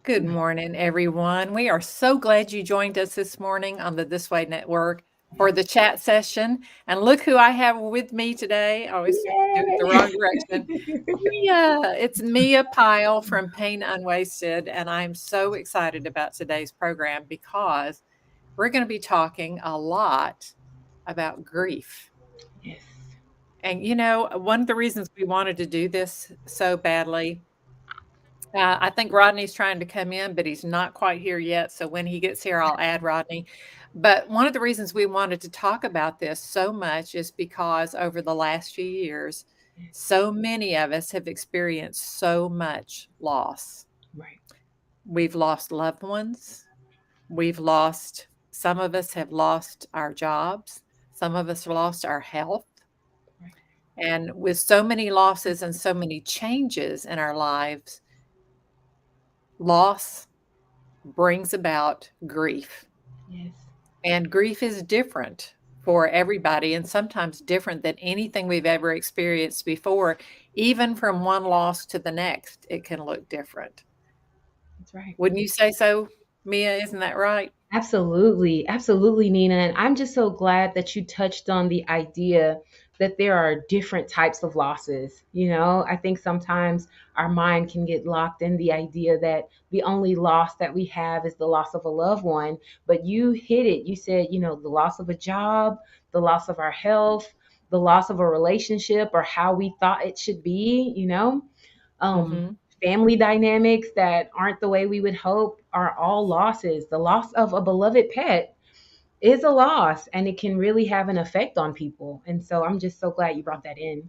Good morning, everyone. We are so glad you joined us this morning on the This Way Network for the chat session. And look who I have with me today. I always do it the wrong direction. Yay! Mia. It's Mia Pyle from Pain Unwasted. And I'm so excited about today's program because we're going to be talking a lot about grief. Yes. And, one of the reasons we wanted to do this so badly, I think Rodney's trying to come in, but he's not quite here yet. So when he gets here, I'll add Rodney. But one of the reasons we wanted to talk about this so much is because over the last few years, so many of us have experienced so much loss. Right. We've lost loved ones. Some of us have lost our jobs. Some of us lost our health. Right. And with so many losses and so many changes in our lives, loss brings about grief. Yes. And grief is different for everybody and sometimes different than anything we've ever experienced before. Even from one loss to the next, it can look different. That's right. Wouldn't you say so, Mia? Isn't that right? Absolutely. Absolutely, Nina. And I'm just so glad that you touched on the idea that there are different types of losses. I think sometimes our mind can get locked in the idea that the only loss that we have is the loss of a loved one. But you hit it. You said, the loss of a job, the loss of our health, the loss of a relationship or how we thought it should be. um, Mhm. family dynamics that aren't the way we would hope are all losses. The loss of a beloved pet is a loss and it can really have an effect on people. And so I'm just so glad you brought that in.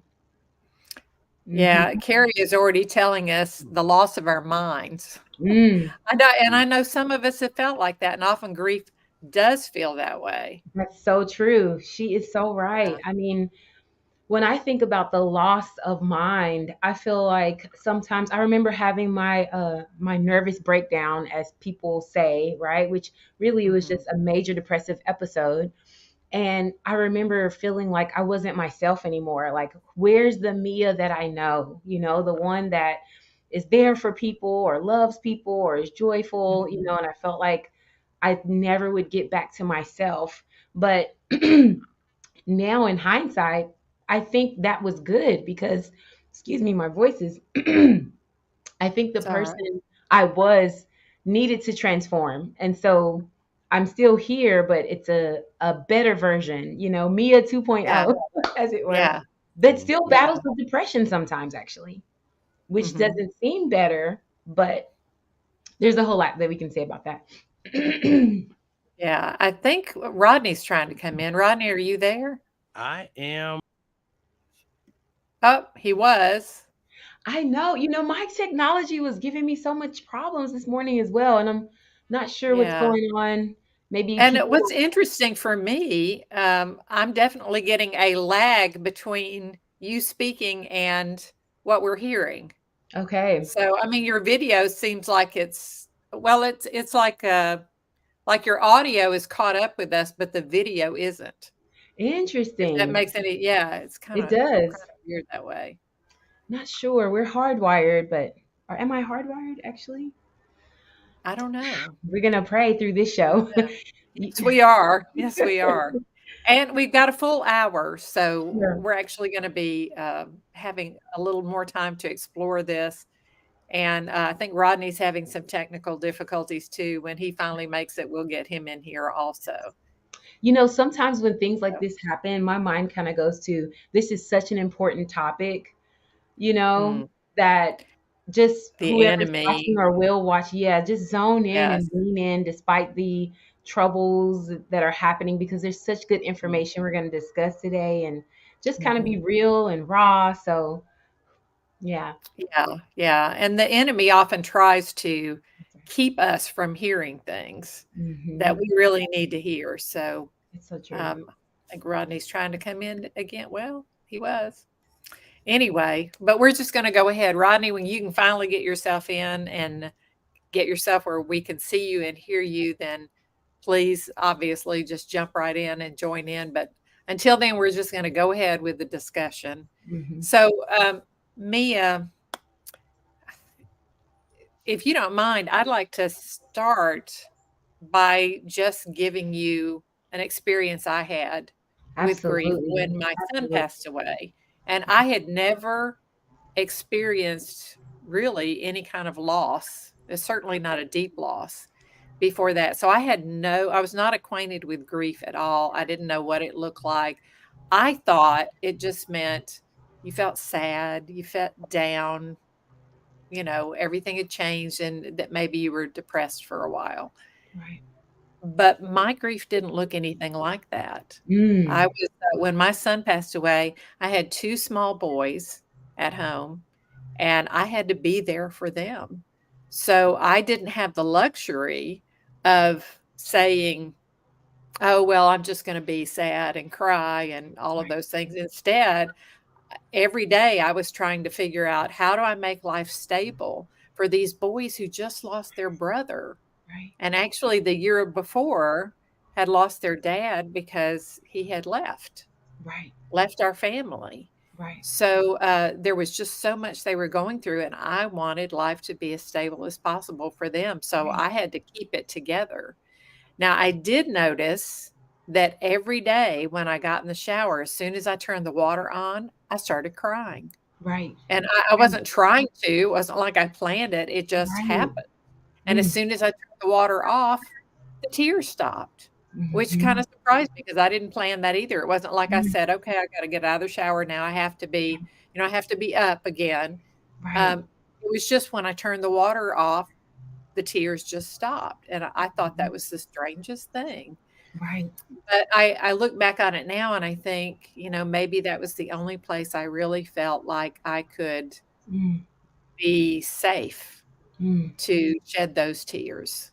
Yeah, Hmm. Carrie is already telling us the loss of our minds. Mm, I know some of us have felt like that, and often grief does feel that way. that's so true. She is so Yeah. right. I mean, when I think about the loss of mind, I feel like sometimes I remember having my nervous breakdown, as people say, right? Which really was Mhm. just a major depressive episode. And I remember feeling like I wasn't myself anymore. Like, where's the Mia that I know? The one that is there for people or loves people or is joyful. Mhm. And I felt like I never would get back to myself. But now in hindsight, I think that was good because, excuse me, my voice is, I think the It's alright. person I was needed to transform. And so I'm still here, but it's a better version, Mia Yeah, 2.0, as it were, yeah, that still yeah. battles with depression sometimes, actually, which Mhm. doesn't seem better, but there's a whole lot that we can say about that. Yeah, I think Rodney's trying to come in. Rodney, are you there? I am. Oh, he was. I know, my technology was giving me so much problems this morning as well, and I'm not sure what's Yeah. going on. Maybe And people. what's interesting for me, I'm definitely getting a lag between you speaking and what we're hearing. Okay. So, I mean, your video seems like it's like your audio is caught up with us, but the video isn't. If that Interesting. makes any yeah, it's It kinda does. weird that way. Not sure. We're hardwired, but or am I hardwired actually? I don't know. We're gonna pray through this I don't show. know. Yes, we are. Yes, we are. And we've got a full hour, so Sure. we're actually gonna be, having a little more time to explore this, and, I think Rodney's having some technical difficulties too. When he finally makes it, we'll get him in here also. Sometimes when things like So this happen, my mind kind of goes to this is such an important topic, you know, mm, that just the whoever's watching enemy. or will watch, yeah, just zone in Yes. and lean in despite the troubles that are happening because there's such good Mm, information we're going to discuss today and just kind of be mhm. real and raw. So, yeah. Yeah, yeah, and the enemy often tries to keep us from hearing things that Hmm. we really need to hear, so, It's so true. I think Rodney's trying to come in again. Well, he was. Anyway, but we're just gonna go ahead. Rodney, when you can finally get yourself in and get yourself where we can see you and hear you, then please, obviously, just jump right in and join in, but until then, we're just gonna go ahead with the discussion. Hmm. So, Mia, if you don't mind, I'd like to start by just giving you an experience I had with grief Absolutely. when my son Absolutely. passed away. And I had never experienced really any kind of loss, certainly not a deep loss before that. So I was not acquainted with grief at all. I didn't know what it looked like. I thought it just meant you felt sad, you felt down, everything had changed and that maybe you were depressed for a while. Right. But my grief didn't look anything like that. I Mm. was when my son passed away, I had 2 small boys at home, and I had to be there for them. So, I didn't have the luxury of saying, "Oh, well, I'm just gonna be sad and cry," and all of Right. those things. Instead, every day I was trying to figure out, how do I make life stable for these boys who just lost their brother? Right. And actually, the year before had lost their dad because he had Right. left our family. Right. So, there was just so much they were going through, and I wanted life to be as stable as possible for them, so Right. I had to keep it together. Now, I did notice that every day when I got in the shower, as soon as I turned the water on, I started crying. Right. And I wasn't trying to, it wasn't like I planned it, it just Right. happened. And as Mm. soon as I turned the water off, the tears stopped, which kinda Mhm. surprised me because I didn't plan that either. It wasn't like I Mm. said, "Okay, I gotta get out of the shower now. I have to be I have to be up again." Right. Um, it was just when I turned the water off, the tears just stopped, and I thought that was the strangest thing. Right. But I look back on it now and I think, maybe that was the only place I really felt like I could Mm. be safe Mm. to shed those tears.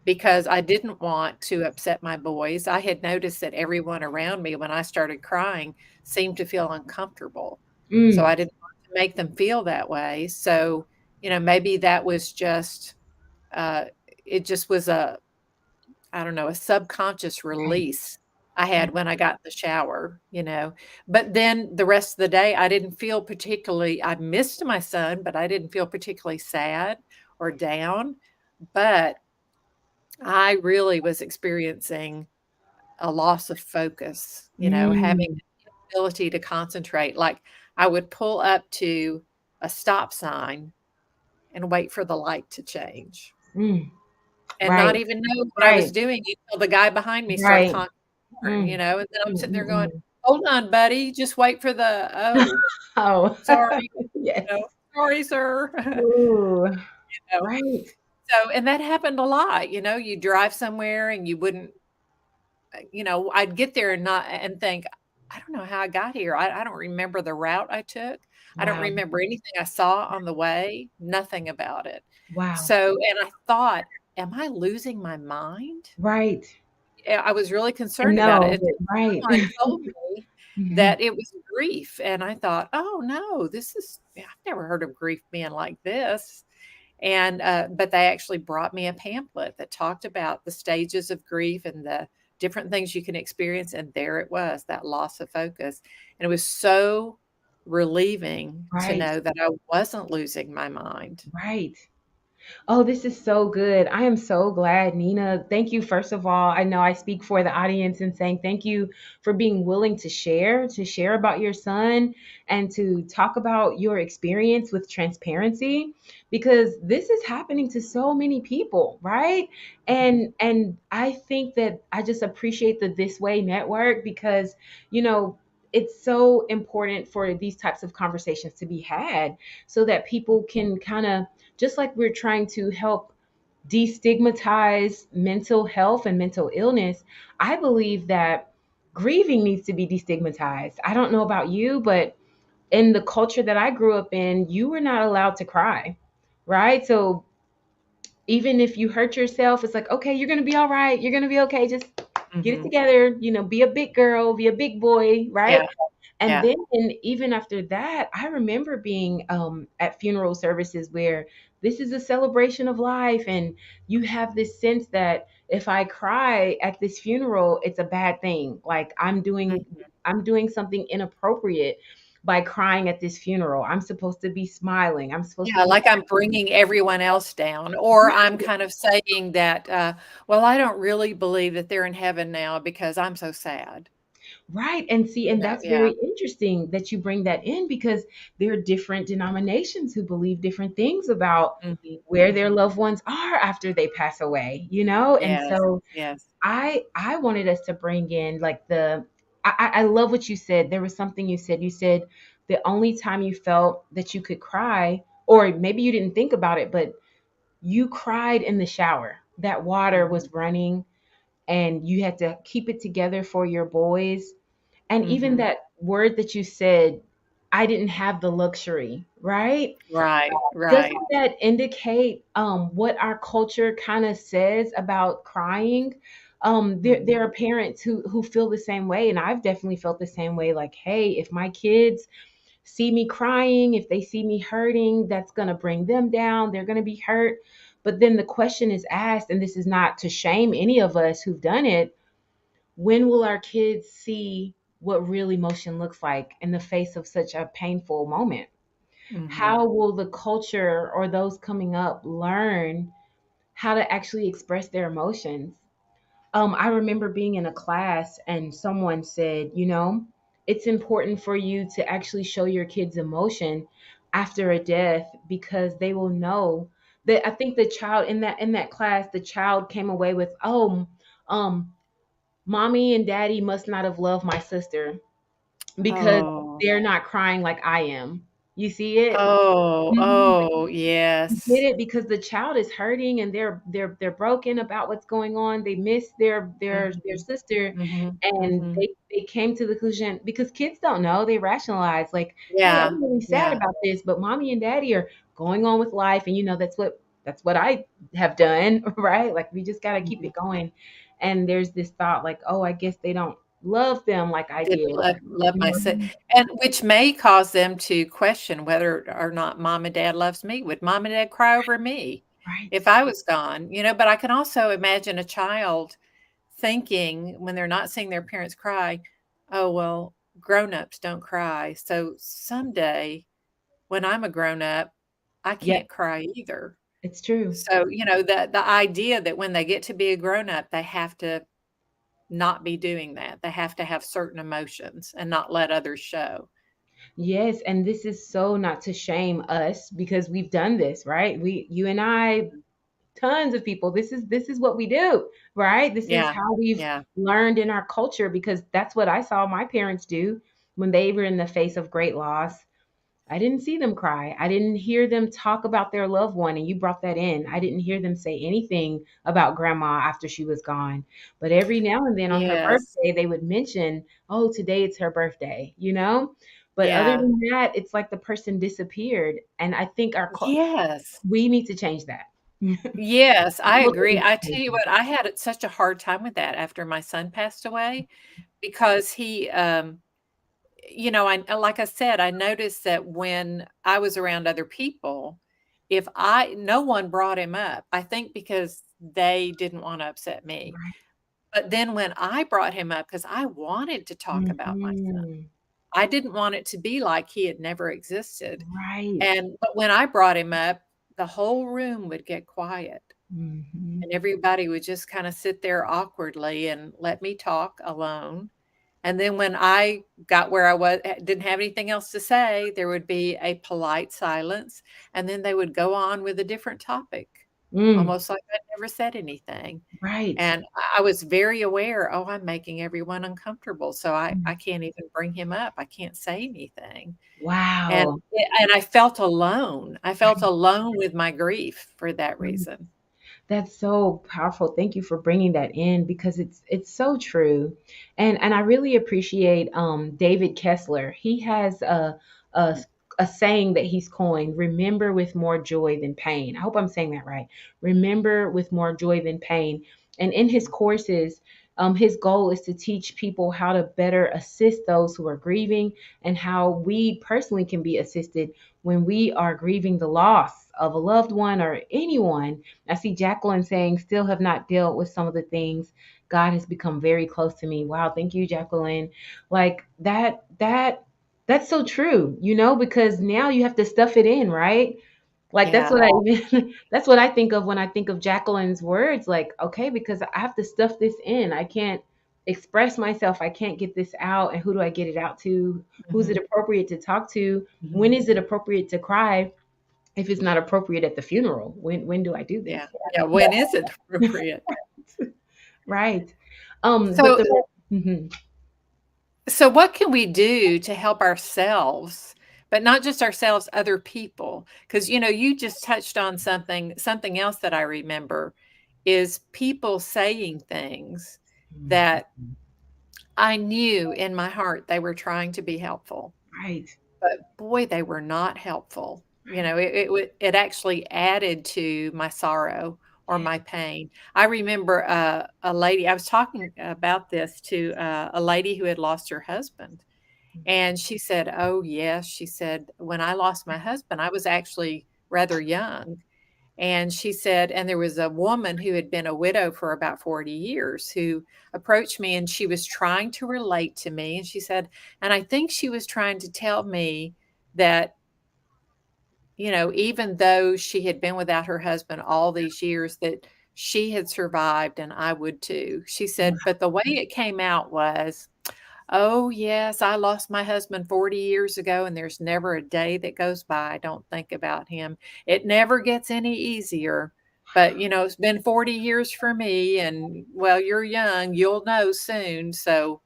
Because I didn't want to upset my boys. I had noticed that everyone around me, when I started crying, seemed to feel uncomfortable. So Mm. I didn't want to make them feel that way. So, maybe that was just, uh, it just was I don't know, a subconscious Right. release I Right. had when I got in the shower. But then the rest of the day, I didn't feel particularly, I missed my son, but I didn't feel particularly sad or down. But I really was experiencing a loss of focus, having Mm. the ability to concentrate. Like, I would pull up to a stop sign and wait for the light to change Mm. and not Right. even know what I was Right. doing until the guy behind me started Right. honking the horn, Mm. and then I'm Mm, sitting there mm, going, mm. "Hold on, buddy, just wait for oh, Oh. sorry, Yes. sorry, sir." Ooh. You know? Right. And that happened a lot, you drive somewhere and you wouldn't I'd get there and not and think, "I don't know how I got here. I don't remember the route I took. I don't Wow. remember anything I saw on the way, nothing about it." Wow. So and I thought, "Am I losing my mind?" Right. Yeah, I was really I concerned about it know, but until right. someone told me Mhm. that it was grief, and I thought, "Oh, no, I've never heard of grief being like this." But they actually brought me a pamphlet that talked about the stages of grief and the different things you can experience, and there it was, that loss of focus, and it was so relieving to Right. know that I wasn't losing my mind. Right. Oh, this is so good. I am so glad, Nina. Thank you, first of all. I know I speak for the audience in saying thank you for being willing to share about your son and to talk about your experience with transparency, because this is happening to so many people, right? And I think that I just appreciate the This Way network because, you know, it's so important for these types of conversations to be had so that people can kind of, just like we're trying to help destigmatize mental health and mental illness, I believe that grieving needs to be destigmatized. I don't know about you, but in the culture that I grew up in, you were not allowed to cry, right? So even if you hurt yourself, it's like, okay, you're going to be all right. You're going to be okay. Just get it Mhm. together, be a big girl, be a big boy, Yeah, right? And yeah. then even after that, I remember being at funeral services where this is a celebration of life, and you have this sense that if I cry at this funeral, it's a bad thing. Like I'm doing something inappropriate. by crying at this funeral. I'm supposed to be smiling. I'm supposed to Yeah, be like I'm bringing everyone else down, or I'm right, kind of saying that, "Well, I don't really believe that they're in heaven now because I'm so sad." right. And see, and that's Yeah. very interesting that you bring that in because there are different denominations who believe different things about Mhm, where their mhm. loved ones are after they pass away, you know? And Yes, so yes. I wanted us to bring in like I love what you said. There was something you said. You said the only time you felt that you could cry, or maybe you didn't think about it, but you cried in the shower. That water Mhm, was running and you had to keep it together for your boys. And even mhm. that word that you said, I didn't have the luxury, right? Right, Doesn't right. that indicate what our culture kind of says about crying? There Mhm, are parents who feel the same way, and I've definitely felt the same way. Like, hey, if my kids see me crying, if they see me hurting, that's gonna bring them down. They're gonna be hurt. But then the question is asked, and this is not to shame any of us who've done it. When will our kids see what real emotion looks like in the face of such a painful moment? mhm. How will the culture or those coming up learn how to actually express their emotions? I remember being in a class and someone said, it's important for you to actually show your kids emotion after a death because they will know that. I think the child in that class, the child came away with, oh, um, mommy and daddy must not have loved my sister because Oh. they're not crying like I am. You see it? Oh, Mhm. oh, You get yes. it because the child is hurting and they're broken about what's going on. They miss their Mhm, sister, mhm, and mhm. they came to the conclusion because kids don't know. They rationalize like, "Hey, Yeah, I'm really sad yeah. about this, but mommy and daddy are going on with life." And that's what I have done, right? Like we just got to keep Mhm. it going. And there's this thought like, "Oh, I guess they don't love them like I Didn't did." love You my know? si and which may cause them to question whether or not mom and dad loves me. Would mom and dad cry over me Right. if I was gone? But I can also imagine a child thinking when they're not seeing their parents cry, "Oh, well, grown-ups don't cry, so someday when I'm a grown-up, I Yeah, can't cry either." it's true. So, the idea that when they get to be a grown-up, they have to not be doing that. They have to have certain emotions and not let others show. Yes, and this is so not to shame us because we've done this, right? You and I, tons of people. This is what we do, right? This is Yeah, how we've yeah, learned in our culture because that's what I saw my parents do when they were in the face of great loss. I didn't see them cry. I didn't hear them talk about their loved one. And you brought that in. I didn't hear them say anything about grandma after she was gone. But every now and then on her yes, birthday, they would mention, oh, today it's her birthday. But other yeah, than that, it's like the person disappeared. And I think yes, we need to change that. yes, I Look, we agree. need to I change tell you that. what, I had such a hard time with that after my son passed away because like I said, I noticed that when I was around other people, if I no one brought him up, I think because they didn't wanna upset me. Right. But then when I brought him up, because I wanted to talk about my son, Mhm. I didn't want it to be like he had never existed, Right. but when I brought him up, the whole room would get quiet, Mhm. and everybody would just kinda sit there awkwardly and let me talk alone, and then when I got where I was, didn't have anything else to say, there would be a polite silence, and then they would go on with a different topic, Mm. almost like I'd never said anything. Right. And I was very aware, "Oh, I'm making everyone uncomfortable, so I Mm. can't even bring him up. I can't say anything." And Wow. and I felt alone. I felt alone with my grief for that Right. reason. That's so powerful. Thank you for bringing that in because it's so true, and I really appreciate David Kessler. He has a a saying that he's coined: "Remember with more joy than pain." I hope I'm saying that right. Remember with more joy than pain. And in his courses, his goal is to teach people how to better assist those who are grieving and how we personally can be assisted when we are grieving the loss of a loved one or anyone. I see Jacqueline saying, still have not dealt with some of the things. God has become very close to me. Wow, thank you, Jacqueline. Like that That's so true, because now you have to stuff it in, right? Like that's Yeah. what I even that's what I think of when I think of Jacqueline's words. Like, okay, because I have to stuff this in. I can't express myself. I can't get this out. And who do I get it out to? Who's it Mhm, appropriate to talk to? When mhm. is it appropriate to cry? If it's not appropriate at the funeral, when do I do this? Yeah. Yeah, when is it appropriate? Right. But So the Mhm. so what can we do to help ourselves, but not just ourselves, other people? Because you just touched on something else that I remember is people saying things that I knew in my heart they were trying to be helpful. Right. But boy, they were not helpful. It actually added to my sorrow or Yeah. my pain. I remember, a lady I was talking about this to, a lady who had lost her husband, and she said, "Oh, yes," she said, "when I lost my husband, I was actually rather young." And she said, and there was a woman who had been a widow for about 40 years who approached me and she was trying to relate to me. And she said, and I think she was trying to tell me that, even though she had been without her husband all these years, that she had survived and I would too. She said, but the way it came out was, "Oh, yes, I lost my husband 40 years ago, and there's never a day that goes by I don't think about him. It never gets any easier, but, it's been 40 years for me, and, well, you're young, you'll know soon." So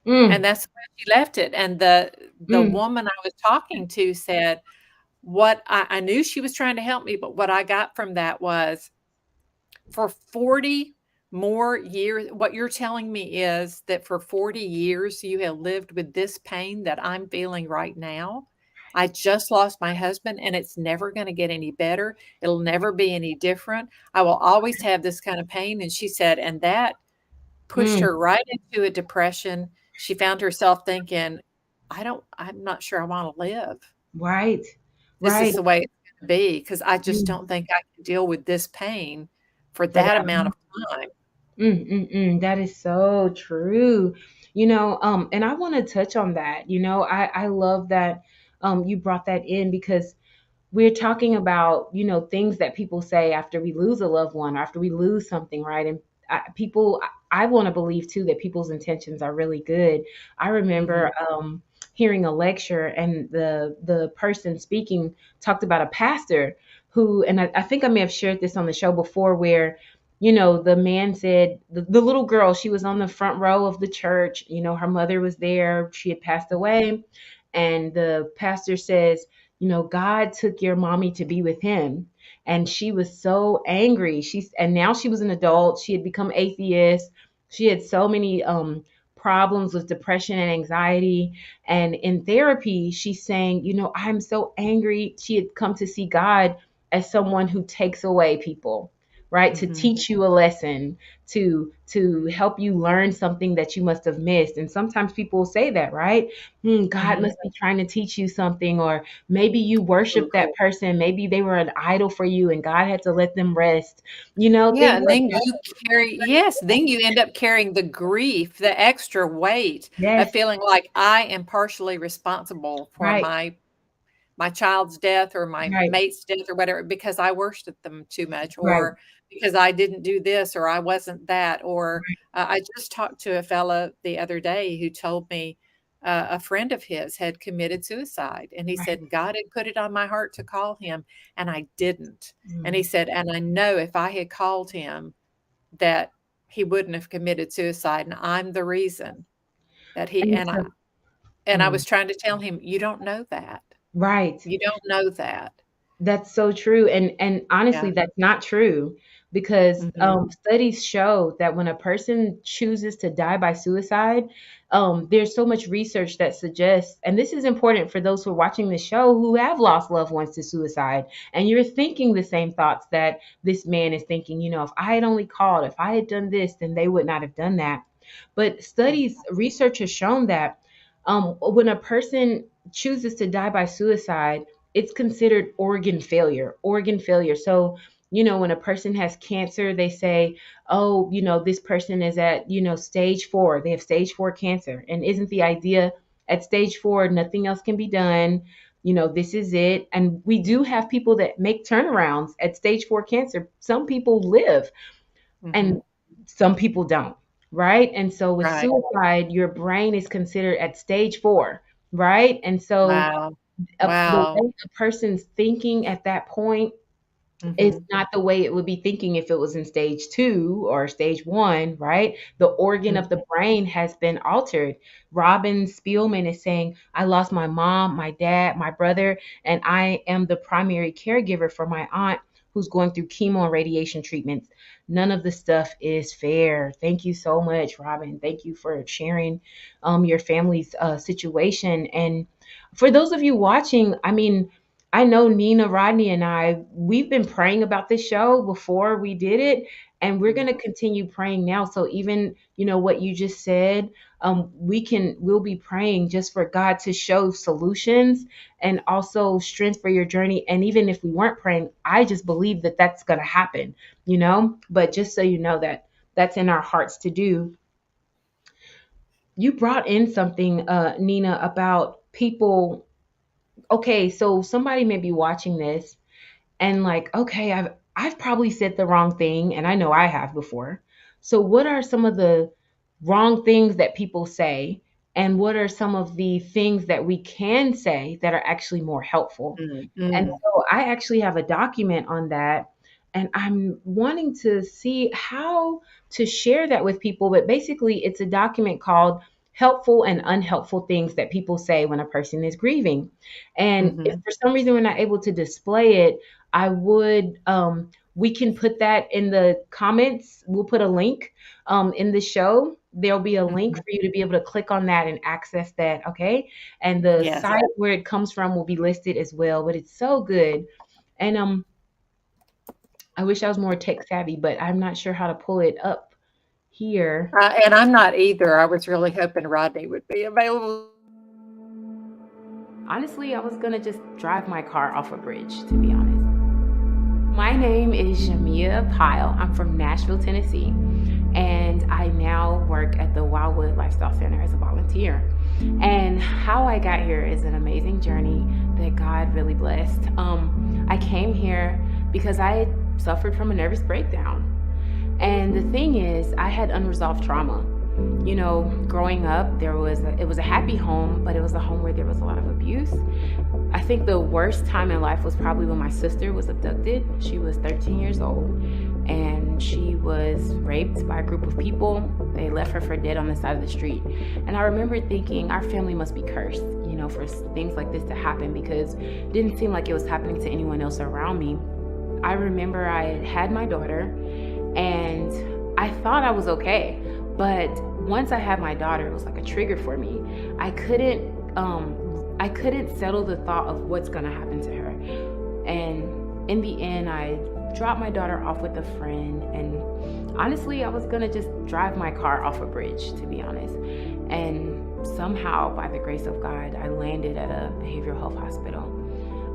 and Mm, that's where she left it, and the mm, woman I was talking to said, "What I knew she was trying to help me, but what I got from that was, for 40 more years, what you're telling me is that for 40 years you have lived with this pain that I'm feeling right now. I just lost my husband and it's never going to get any better. It'll never be any different. I will always have this kind of pain." And she said, and that pushed mm. her right into a depression. She found herself thinking, I'm not sure I want to live. Right. This is Right. the way it's going to be because I just Mm. don't think I can deal with this pain for For that that. amount of time. That is so true. And I want to touch on that. I love that you brought that in because we're talking about things that people say after we lose a loved one, after we lose something, right? And I want to believe too that people's intentions are really good. I remember Mhm. hearing a lecture, and the person speaking talked about a pastor who, and I think I may have shared this on the show before, where the man said the little girl, she was on the front row of the church, her mother was there, she had passed away, and the pastor says, God took your mommy to be with him. And she was so angry. And now she was an adult. She had become atheist. She had so many problems with depression and anxiety. And in therapy, she's saying, I'm so angry. She had come to see God as someone who takes away people, right? To Mhm. teach you a lesson, to help you learn something that you must have missed. And sometimes people will say that, right? God Mhm. must be trying to teach you something, or maybe you worship that person. Maybe they were an idol for you and God had to let them rest, Yeah, things and like then that. then you end up carrying the grief, the extra weight of Yes, feeling like I am partially responsible for right, my child's death or my right, mate's death or whatever because I worshiped them too much right, or because I didn't do this or I wasn't that or I just talked to a fella the other day who told me a friend of his had committed suicide and he right. said God had put it on my heart to call him and I didn't. And he Mm. said, and I know if I had called him that he wouldn't have committed suicide and I'm the reason that he And so, and I mm, was trying to tell him you don't know that. right. You don't know that. That's so true. And honestly, Yeah. that's not true because Mhm. studies show that when a person chooses to die by suicide, there's so much research that suggests, and this is important for those who are watching the show who have lost loved ones to suicide, and you're thinking the same thoughts that this man is thinking, if I had only called, if I had done this, then they would not have done that. But research has shown that when a person chooses to die by suicide, it's considered organ failure. Organ failure. So, when a person has cancer, they say, oh, this person is at, stage 4. They have stage 4 cancer. And isn't the idea At stage 4, nothing else can be done. This is it. And we do have people that make turnarounds at stage 4 cancer. Some people live and Mhm. some people don't, right? And so with Right. suicide, your brain is considered at stage 4, right? And so Wow. the Wow. way a person's thinking at that point is Mhm. not the way it would be thinking if it was in stage 2 or stage 1, right? The organ of the Mhm. brain has been altered. Robin Spielman is saying, I lost my mom, my dad, my brother, and I am the primary caregiver for my aunt who's going through chemo and radiation treatments. None of the stuff is fair. Thank you so much, Robin. Thank you for sharing your family's situation. And for those of you watching, I mean, I know Nina, Rodney, and we've been praying about this show before we did it, and we're going Mhm. to continue praying now. So even, what you just said, we'll be praying just for God to show solutions and also strength for your journey. And even if we weren't praying, I just believe that that's going to happen, but just so you know that that's in our hearts to do. You brought in something, Nina, about people. Okay, so somebody may be watching this and like, okay, I've probably said the wrong thing, and I know I have before. So what are some of the wrong things that people say, and what are some of the things that we can say that are actually more helpful? Mm, And mm, so I actually have a document on that, and I'm wanting to see how to share that with people. But basically, it's a document called Helpful and Unhelpful Things That People Say When a Person is Grieving. And if mhm. for some reason we're not able to display it, I would, we can put that in the comments. We'll put a link in the show. There'll be a link Mhm. for you to be able to click on that and access that. Okay. And the Yes. site where it comes from will be listed as well. But it's so good. And I wish I was more tech savvy, but I'm not sure how to pull it up here. And I'm not either. I was really hoping Rodney would be available. Honestly, I was gonna just drive my car off a bridge, to be honest. My name is Jamia Pyle. I'm from Nashville, Tennessee, and I now work at the Wildwood Lifestyle Center as a volunteer. And how I got here is an amazing journey that God really blessed. I came here because I had suffered from a nervous breakdown. And the thing is, I had unresolved trauma. Growing up, it was a happy home, but it was a home where there was a lot of abuse. I think the worst time in life was probably when my sister was abducted. She was 13 years old and she was raped by a group of people. They left her for dead on the side of the street. And I remember thinking our family must be cursed, for things like this to happen, because it didn't seem like it was happening to anyone else around me. I remember I had my daughter and I thought I was okay. But once I had my daughter, it was like a trigger for me. I couldn't settle the thought of what's gonna happen to her. And in the end, I dropped my daughter off with a friend, and honestly, I was gonna just drive my car off a bridge, to be honest. And somehow, by the grace of God, I landed at a behavioral health hospital.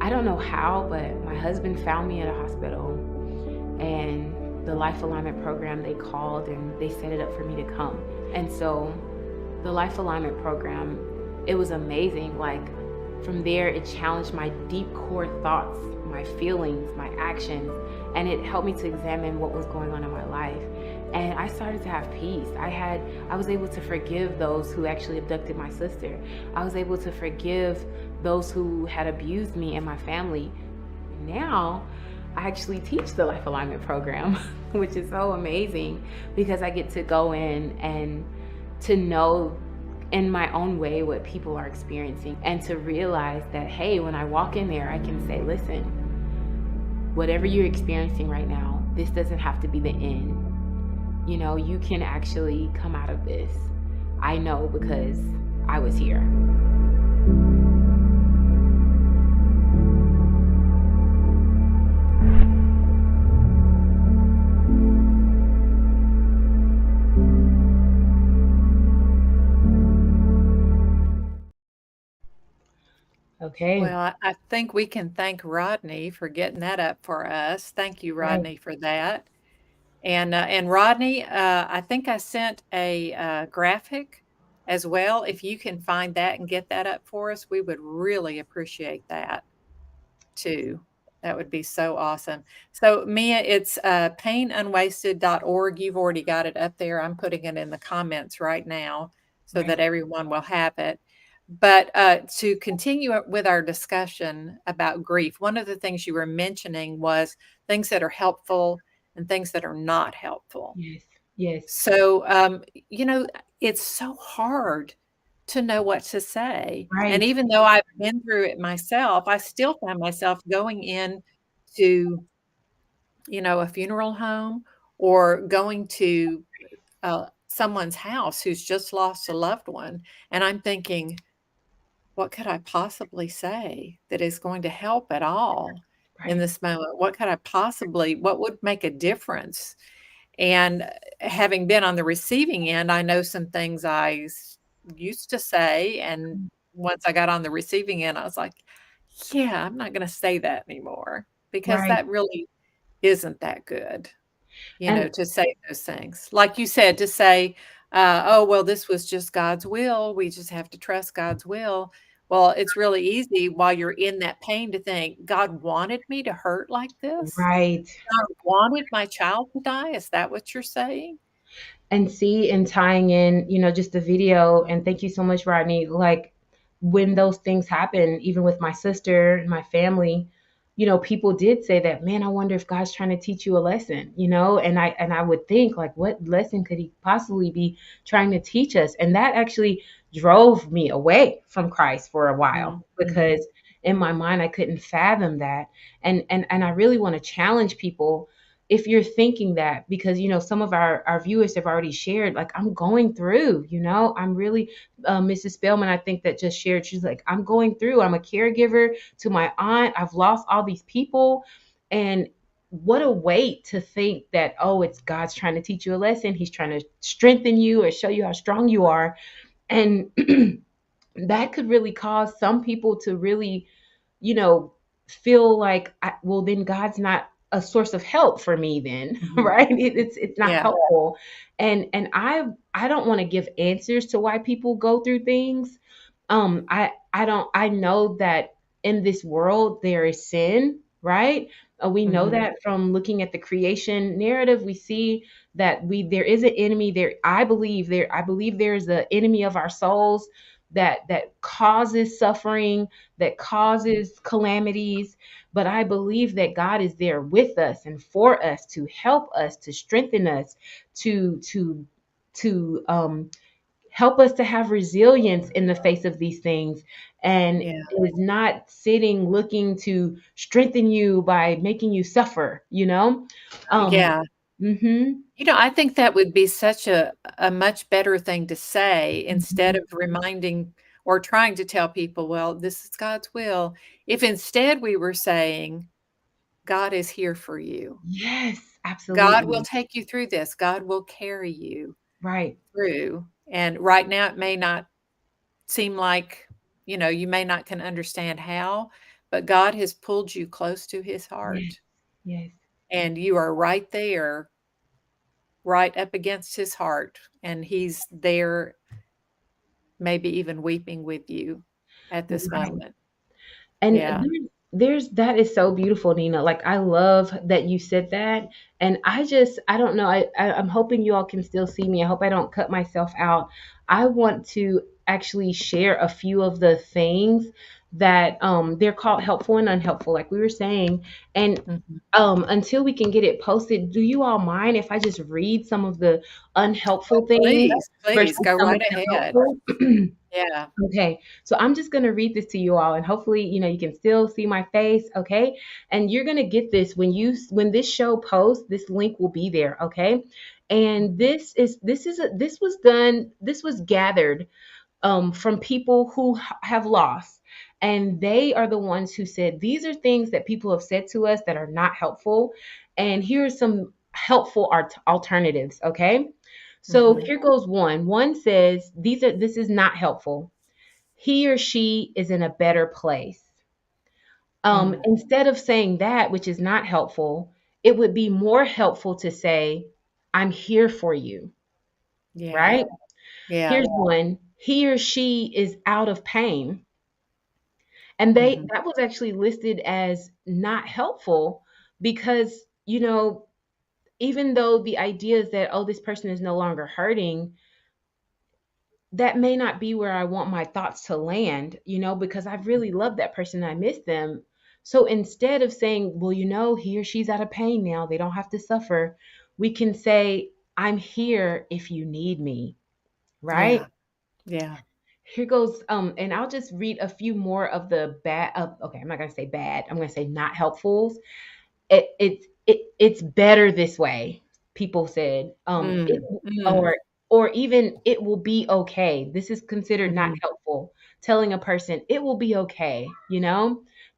I don't know how, but my husband found me at a hospital, and the Life Alignment program, they called and they set it up for me to come. And so the Life Alignment program, it was amazing. Like from there, it challenged my deep core thoughts, my feelings, my actions, and it helped me to examine what was going on in my life. And I started to have peace. I was able to forgive those who actually abducted my sister. I was able to forgive those who had abused me and my family. Now, I actually teach the Life Alignment program, which is so amazing because I get to go in and to know in my own way what people are experiencing, and to realize that, hey, when I walk in there, I can say, listen, whatever you're experiencing right now, this doesn't have to be the end. You can actually come out of this. I know because I was here. Okay. Well, I think we can thank Rodney for getting that up for us. Thank you, Right. Rodney, for that. And Rodney, I think I sent a graphic as well. If you can find that and get that up for us, we would really appreciate that too. That would be so awesome. So, Mia, it's painunwasted.org. You've already got it up there. I'm putting it in the comments right now so that Right. everyone will have it. But to continue with our discussion about grief, one of the things you were mentioning was things that are helpful and things that are not helpful. Yes. Yes. So, it's so hard to know what to say. And Right. even though I've been through it myself, I still find myself going in to, a funeral home or going to someone's house who's just lost a loved one. And I'm thinking, what could I possibly say that is going to help at all in Right. this moment? What would make a difference? And having been on the receiving end, I know some things used to say, and once I got on the receiving end, I was like, "Yeah, I'm not gonna say that anymore," because Right. that really isn't that good, And to say those things. Like you said, to say, "Oh, well, this was just God's will. We just have to trust God's will." Well, it's really easy while you're in that pain to think, "God wanted me to hurt like this? right. God wanted my child to die? Is that what you're saying?" And see, and tying in, just the video, and thank you so much, Rodney. Like, when those things happen, even with my sister and my family, people did say that, man, I wonder if God's trying to teach you a lesson, and I would think, like, what lesson could he possibly be trying to teach us? And that actually drove me away from Christ for a while, Mm, because mhm, in my mind I couldn't fathom that. And I really want to challenge people, if you're thinking that, because some of our viewers have already shared, like, I'm going through, I'm really, Mrs. Spellman, I think, that just shared, she's like, I'm going through, I'm a caregiver to my aunt, I've lost all these people. And what a weight to think that, oh, it's God's trying to teach you a lesson, he's trying to strengthen you or show you how strong you are. And that could really cause some people to really, you know, feel like, well, then God's not a source of help for me then, mhm. right? It's not Yeah, helpful. And I don't want to give answers to why people go through things. I don't I know that in this world there is sin, right? We know mhm, that from looking at the creation narrative. We see that there is an enemy there. I believe there's an enemy of our souls that causes suffering, that causes calamities. But I believe that God is there with us and for us, to help us, to strengthen us, to help us to have resilience in the face of these things. And yeah, is not sitting looking to strengthen you by making you suffer, um yeah. mhm I think that would be such a much better thing to say instead mhm. of reminding or trying to tell people, "Well, this is God's will." If instead we were saying, "God is here for you. Yes, God will absolutely. take you through this. God will carry you Right. through." And right now it may not seem like, you may not can understand how, but God has pulled you close to his Yes. heart, Yes. and you are right there, right up against his heart, and he's there, maybe even weeping with you at this Right. moment. And Yeah. there's that is so beautiful, Nina. Like, I love that you said that. And I don't know. I'm hoping you all can still see me. I hope I don't cut myself out. I want to actually share a few of the things that, they're called helpful and unhelpful, like we were saying. And Mhm. until we can get it posted, do you all mind if I just read some of the Oh, unhelpful things please, versus please go some right of the ahead. helpful? Yeah. Okay, so I'm just going to read this to you all, and hopefully, you can still see my face, okay? And you're going to get this when this show posts, this link will be there, okay? And Mhm. this was gathered, from people who have lost. And they are the ones who said, these are things that people have said to us that are not helpful. And here are some helpful alternatives, okay? So Mhm. here goes one. One says, this is not helpful. He or she is in a better place. Mm. Instead of saying that, which is not helpful, it would be more helpful to say, I'm here for you, Yeah. right? Yeah. Here's one. he or she is out of pain. And they Mhm. that was actually listed as not helpful because, even though the idea is that, oh, this person is no longer hurting, that may not be where I want my thoughts to land, because I've really loved that person and I miss them. So instead of saying, well, he or she's out of pain now, they don't have to suffer, we can say, I'm here if you need me, right? Yeah. Yeah. Here goes, and I'll just read a few more of the bad, okay, I'm not going to say bad, I'm going to say not helpfuls. It's better this way, people said. Mm. Mm. Or even it will be okay. This is considered not Mhm. helpful. Telling a person it will be okay,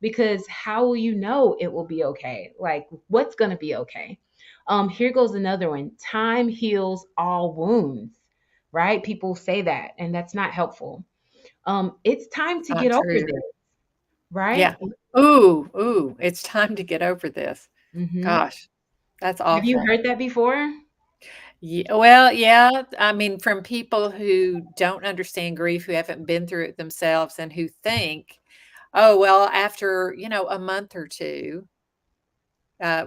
because how will you know it will be okay? Like, what's going to be okay? Here goes another one. Time heals all wounds, right? People say that, and that's not helpful. It's time It's to not get over true. this, right? Yeah. Ooh, ooh, it's time to get over this. Hmm. Gosh, that's Have you awful. heard that before? Well, yeah, I mean, from people who don't understand grief, who haven't been through it themselves, and who think, "Oh, well, after, a month or 2,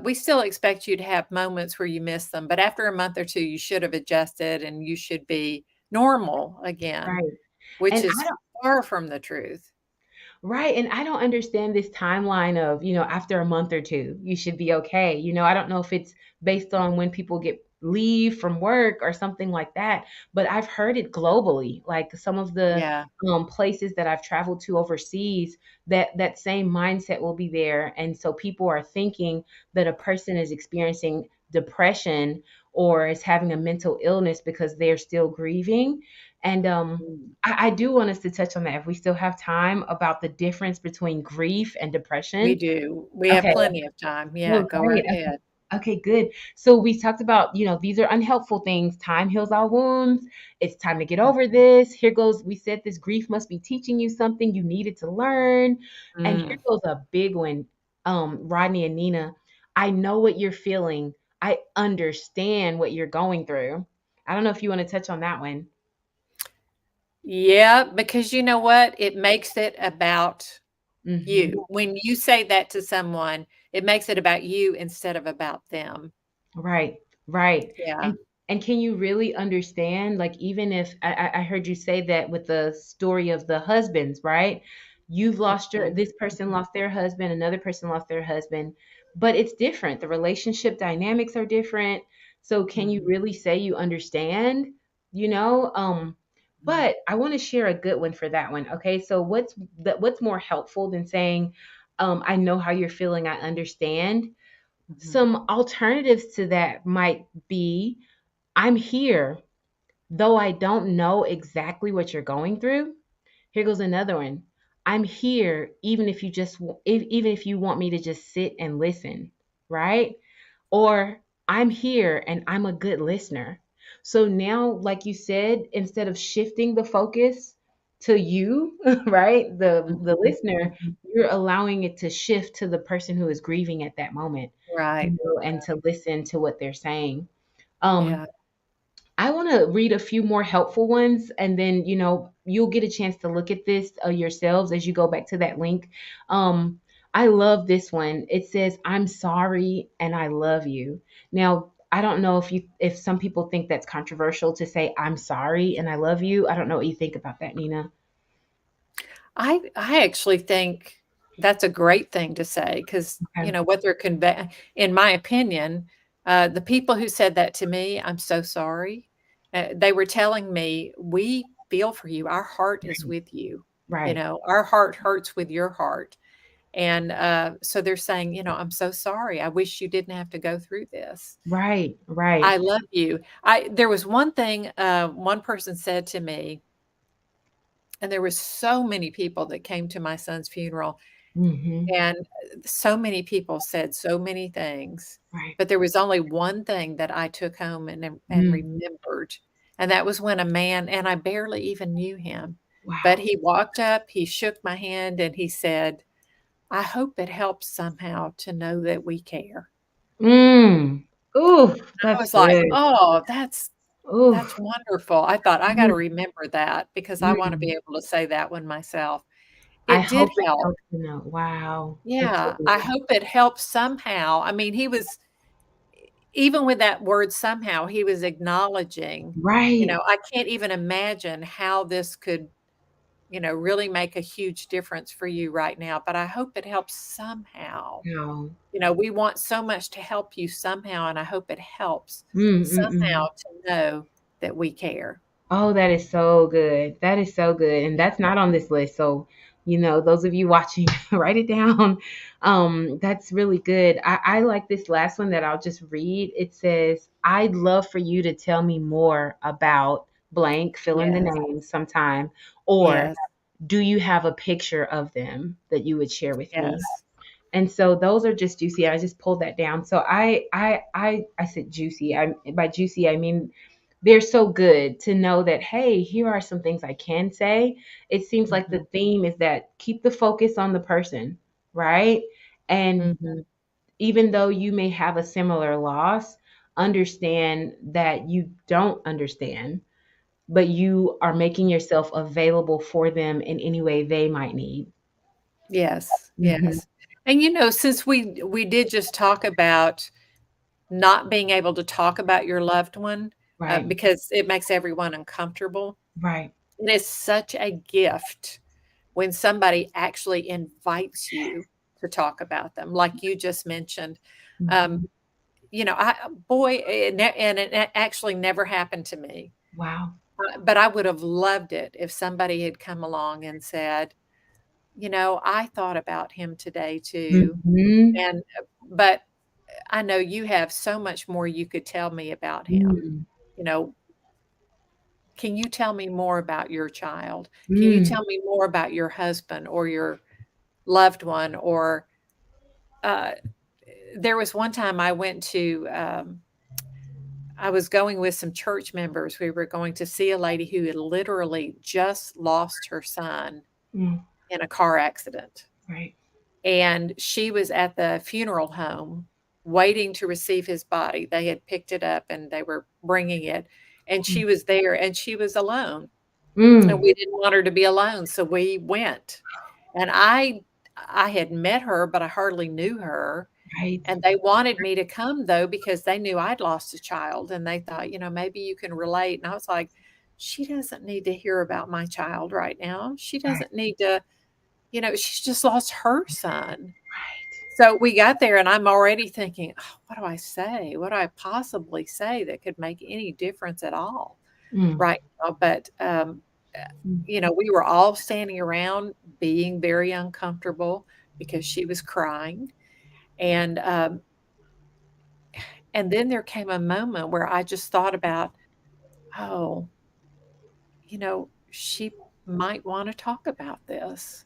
we still expect you to have moments where you miss them, but after a month or 2, you should have adjusted and you should be normal again," Right. which And is far from the truth. Right. And I don't understand this timeline of, after a month or two, you should be okay. I don't know if it's based on when people get leave from work or something like that, but I've heard it globally. Like some of the Yeah. places that I've traveled to overseas, that same mindset will be there. And so people are thinking that a person is experiencing depression or is having a mental illness because they're still grieving. And Mm. I do want us to touch on that if we still have time about the difference between grief and We depression. do. We have Okay. plenty of time. Yeah, Oh, go great. right Okay. ahead. Okay, good. So we talked about, these are unhelpful things. Time heals all wounds. It's time to get over this. Here goes, we said this grief must be teaching you something you needed to learn. And here Mm. goes a big one, Rodney and Nina. I know what you're feeling. I understand what you're going through. I don't know if you want to touch on that one. Yeah, because you know what? It makes it about Hmm. you. When you say that to someone, it makes it about you instead of about them. Right, right. Yeah. And can you really understand, like, even if I heard you say that with the story of the husbands, right? You've lost Mhm. this person lost their husband, another person lost their husband, but it's different. The relationship dynamics are different. So can you Mhm. really say you understand? You know? Mhm. But I want to share a good one for that one. Okay. So what's more helpful than saying, I know how you're feeling, I understand? Mhm. Some alternatives to that might be, I'm here, though I don't know exactly what you're going through. Here goes another one. I'm here, even if even if you want me to just sit and listen, right? Or I'm here and I'm a good listener. So now, like you said, instead of shifting the focus to you, right, the Mhm. listener, Mhm. you're allowing it to shift to the person who is grieving at that moment, Right. and to listen to what they're saying. Um, Yeah. I want to read a few more helpful ones, and then you'll get a chance to look at this yourselves as you go back to that link. Um, I love this one. It says, "I'm sorry and I love you." Now, I don't know if some people think that's controversial to say "I'm sorry and I love you." I don't know what you think about that, Nina. I actually think that's a great thing to say because Okay. what they're convey in my opinion, the people who said that to me, "I'm so sorry," they were telling me, "We feel for you. Our heart is with you. Right. Our heart hurts with your heart." And, so they're saying, "I'm so sorry. I wish you didn't have to go through this. Right. Right. I love you." I There was one thing, one person said to me, and there was so many people that came to my son's funeral, Mm-hmm. and, so many people said so many things, Right. but there was only one thing that I took home and Mm. remembered, and that was when a man, and I barely even knew him, but Wow. he walked up, he shook my hand, and he said, "I hope it helps somehow to know that we care." Mm. Ooh, I that's was like, good. "Oh, that's." Oh, That's wonderful. I thought, "I gotta mm, remember that because I wanna be mm. able to say that one myself." I It did hope it help. helps to know. Wow, that's so Yeah, I good. hope it helps somehow. I mean, he was even with that word somehow, he was acknowledging, Right. I can't even imagine how this could, really make a huge difference for you right now, but I hope it helps somehow. No. We want so much to help you somehow, and I hope it helps Mm, mm, somehow mm. to know that we care. Oh, that is so good. That is so good. And Yeah. that's not on this list. So, those of you watching, write it down. That's really good. I like this last one that I'll just read. It says, I'd love for you to tell me more about blank, fill in the Yes. name sometime. Or Yes. do you have a picture of them that you would share with me? Yes. And so those are just juicy. I just pulled that down. So I said juicy. I by juicy I mean they're so good to know that, hey, here are some things I can say. It seems like the Mhm. theme is that keep the focus on the person, right? And Mhm. even though you may have a similar loss, understand that you don't understand, but you are making yourself available for them in any way they might need. Yes. Hmm. Yes. And, since we did just talk about not being able to talk about your loved one, Right, because it makes everyone uncomfortable, right. it is such a gift when somebody actually invites you to talk about them, like you just mentioned. Um, Mhm. I boy, it actually never happened to me, Wow. but I would have loved it if somebody had come along and said, "I thought about him today too, Mhm. and but I know you have so much more you could tell me about him. Mm, You know, can you tell me more about your child? Can you mm, tell me more about your husband or your loved one?" Or uh, there was one time I was going with some church members. We were going to see a lady who had literally just lost her son mm, in a car accident. right. And she was at the funeral home waiting to receive his body. They had picked it up and they were bringing it, and Mm, she was there and she was alone, and mm, we didn't want her to be alone, so we went. And I had met her, but I hardly knew her, right, and they wanted me to come, though, because they knew I'd lost a child, and they thought, "Maybe you can relate." And I was like, "She doesn't need to hear about my child right now. She right, doesn't need to." She's just lost her son. right. So we got there and I'm already thinking, "Oh, what do I say? What do I possibly say that could make any difference at all Mm, right now?" But, mm, we were all standing around being very uncomfortable because she was crying. And, and then there came a moment where I just thought about, "Oh, she might wanna talk about this."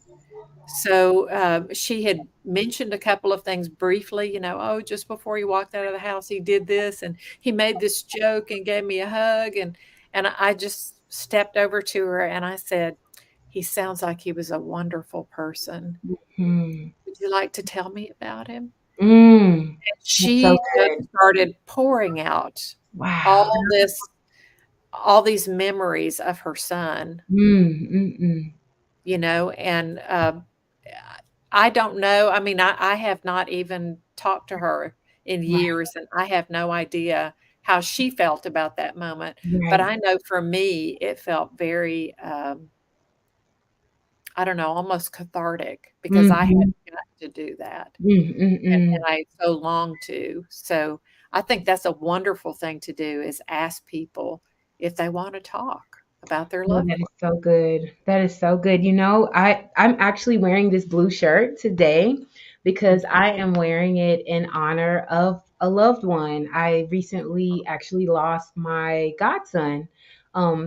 So, she had mentioned a couple of things briefly, "Oh, just before he walked out of the house, he did this, and he made this joke and gave me a hug," and I just stepped over to her and I said, "He sounds like he was a wonderful person. mm, Would you like to tell me about him?" mm. And That's so she just good. started pouring out Wow. all this all these memories of her son. Mm, mm, mm. And, I don't know, I mean, I have not even talked to her in Right, years, and I have no idea how she felt about that moment, but right. I know for me, it felt very, I don't know, almost cathartic because I had Mhm. got to do that, Mm, mm, and mm. I so long to. So, I think that's a wonderful thing to do is ask people if they wanna talk about their Oh, loved that is one. so good. That is so good. I'm actually wearing this blue shirt today because Mhm. I am wearing it in honor of a loved one. I recently actually lost my godson.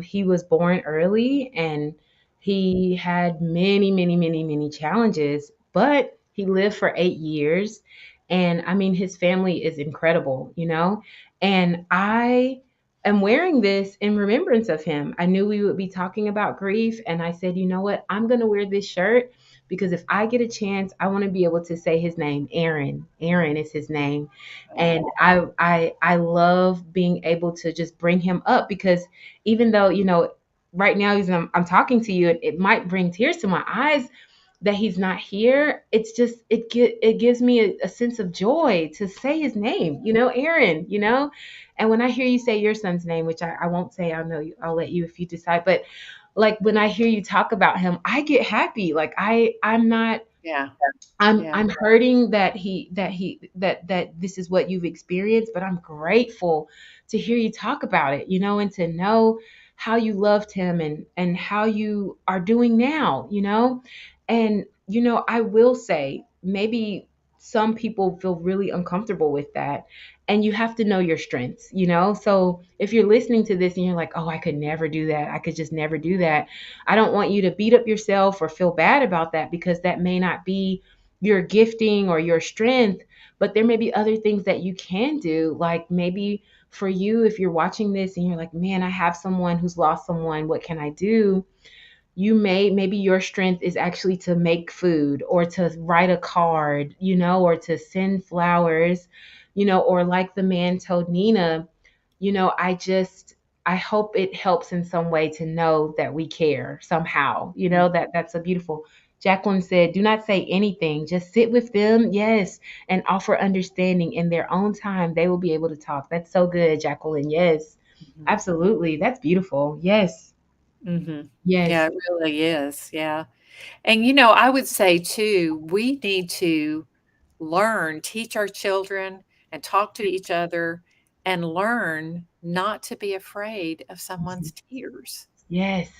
He was born early and he had many, many, many, many challenges, but he lived for 8 years. And I mean, his family is incredible. And I am wearing this in remembrance of him. I knew we would be talking about grief, and I said, you know what? I'm going to wear this shirt because if I get a chance, I want to be able to say his name. Aaron. Aaron is his name. And I love being able to just bring him up, because even though, right now as I'm talking to you, it might bring tears to my eyes that he's not here. It's just it gives me a sense of joy to say his name, Aaron, and when I hear you say your son's name, which I won't say, I'll let you if you decide, but like when I hear you talk about him, I get happy. Like I'm not, Yeah. Yeah. I'm hurting that this is what you've experienced, but I'm grateful to hear you talk about it, and to know how you loved him and how you are doing now, And I will say, maybe some people feel really uncomfortable with that, and you have to know your strengths, So if you're listening to this and you're like, "Oh, I could never do that. I could just never do that." I don't want you to beat up yourself or feel bad about that, because that may not be your gifting or your strength, but there may be other things that you can do. Like maybe for you, if you're watching this and you're like, "Man, I have someone who's lost someone, what can I do?" Maybe your strength is actually to make food, or to write a card, or to send flowers, or like the man told Nina, I hope it helps in some way to know that we care somehow. That's a beautiful. Jacqueline said, "Do not say anything, just sit with them, yes, and offer understanding. In their own time they will be able to talk." That's so good, Jacqueline. Yes, Mhm. absolutely. That's beautiful. Yes. Mhm. Yeah, Yes. it really is. Yeah. And I would say too, we need to teach our children and talk to each other and learn not to be afraid of someone's tears. Yes.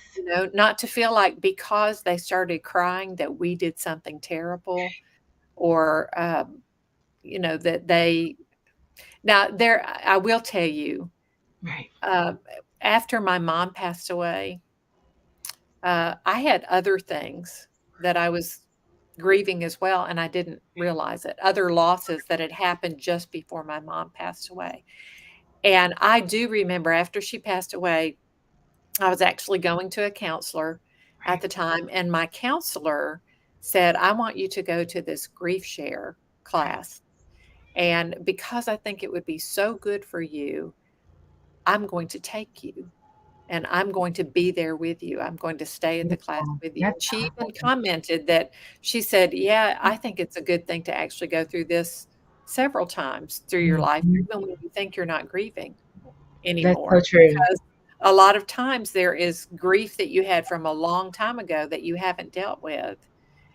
Not to feel like because they started crying that we did something terrible, or that they now there I will tell you, Right. uh, after my mom passed away, I had other things that I was grieving as well, and I didn't realize it. Other losses that had happened just before my mom passed away. And I do remember after she passed away, I was actually going to a counselor at Right. the time, and my counselor said, "I want you to go to this grief share Right. class. And because I think it would be so good for you, I'm going to take you." And I'm going to be there with you. I'm going to stay at the class Beautiful. with you. That's And she even powerful. commented that she said, "Yeah, I think it's a good thing to actually go through this several times through your life, Mhm. even when you think you're not grieving That's so anymore." true. Because a lot of times there is grief that you had from a long time ago that you haven't dealt with.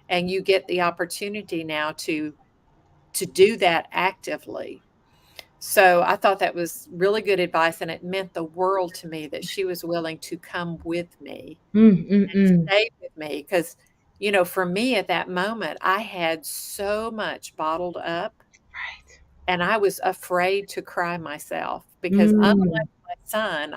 And you get the opportunity now to do that actively. So I thought that was really good advice, and it meant the world to me that she was willing to come with me Mm, mm, and mm. stay with me because, for me at that moment, I had so much bottled up Right. and I was afraid to cry myself because unlike Mm. my son,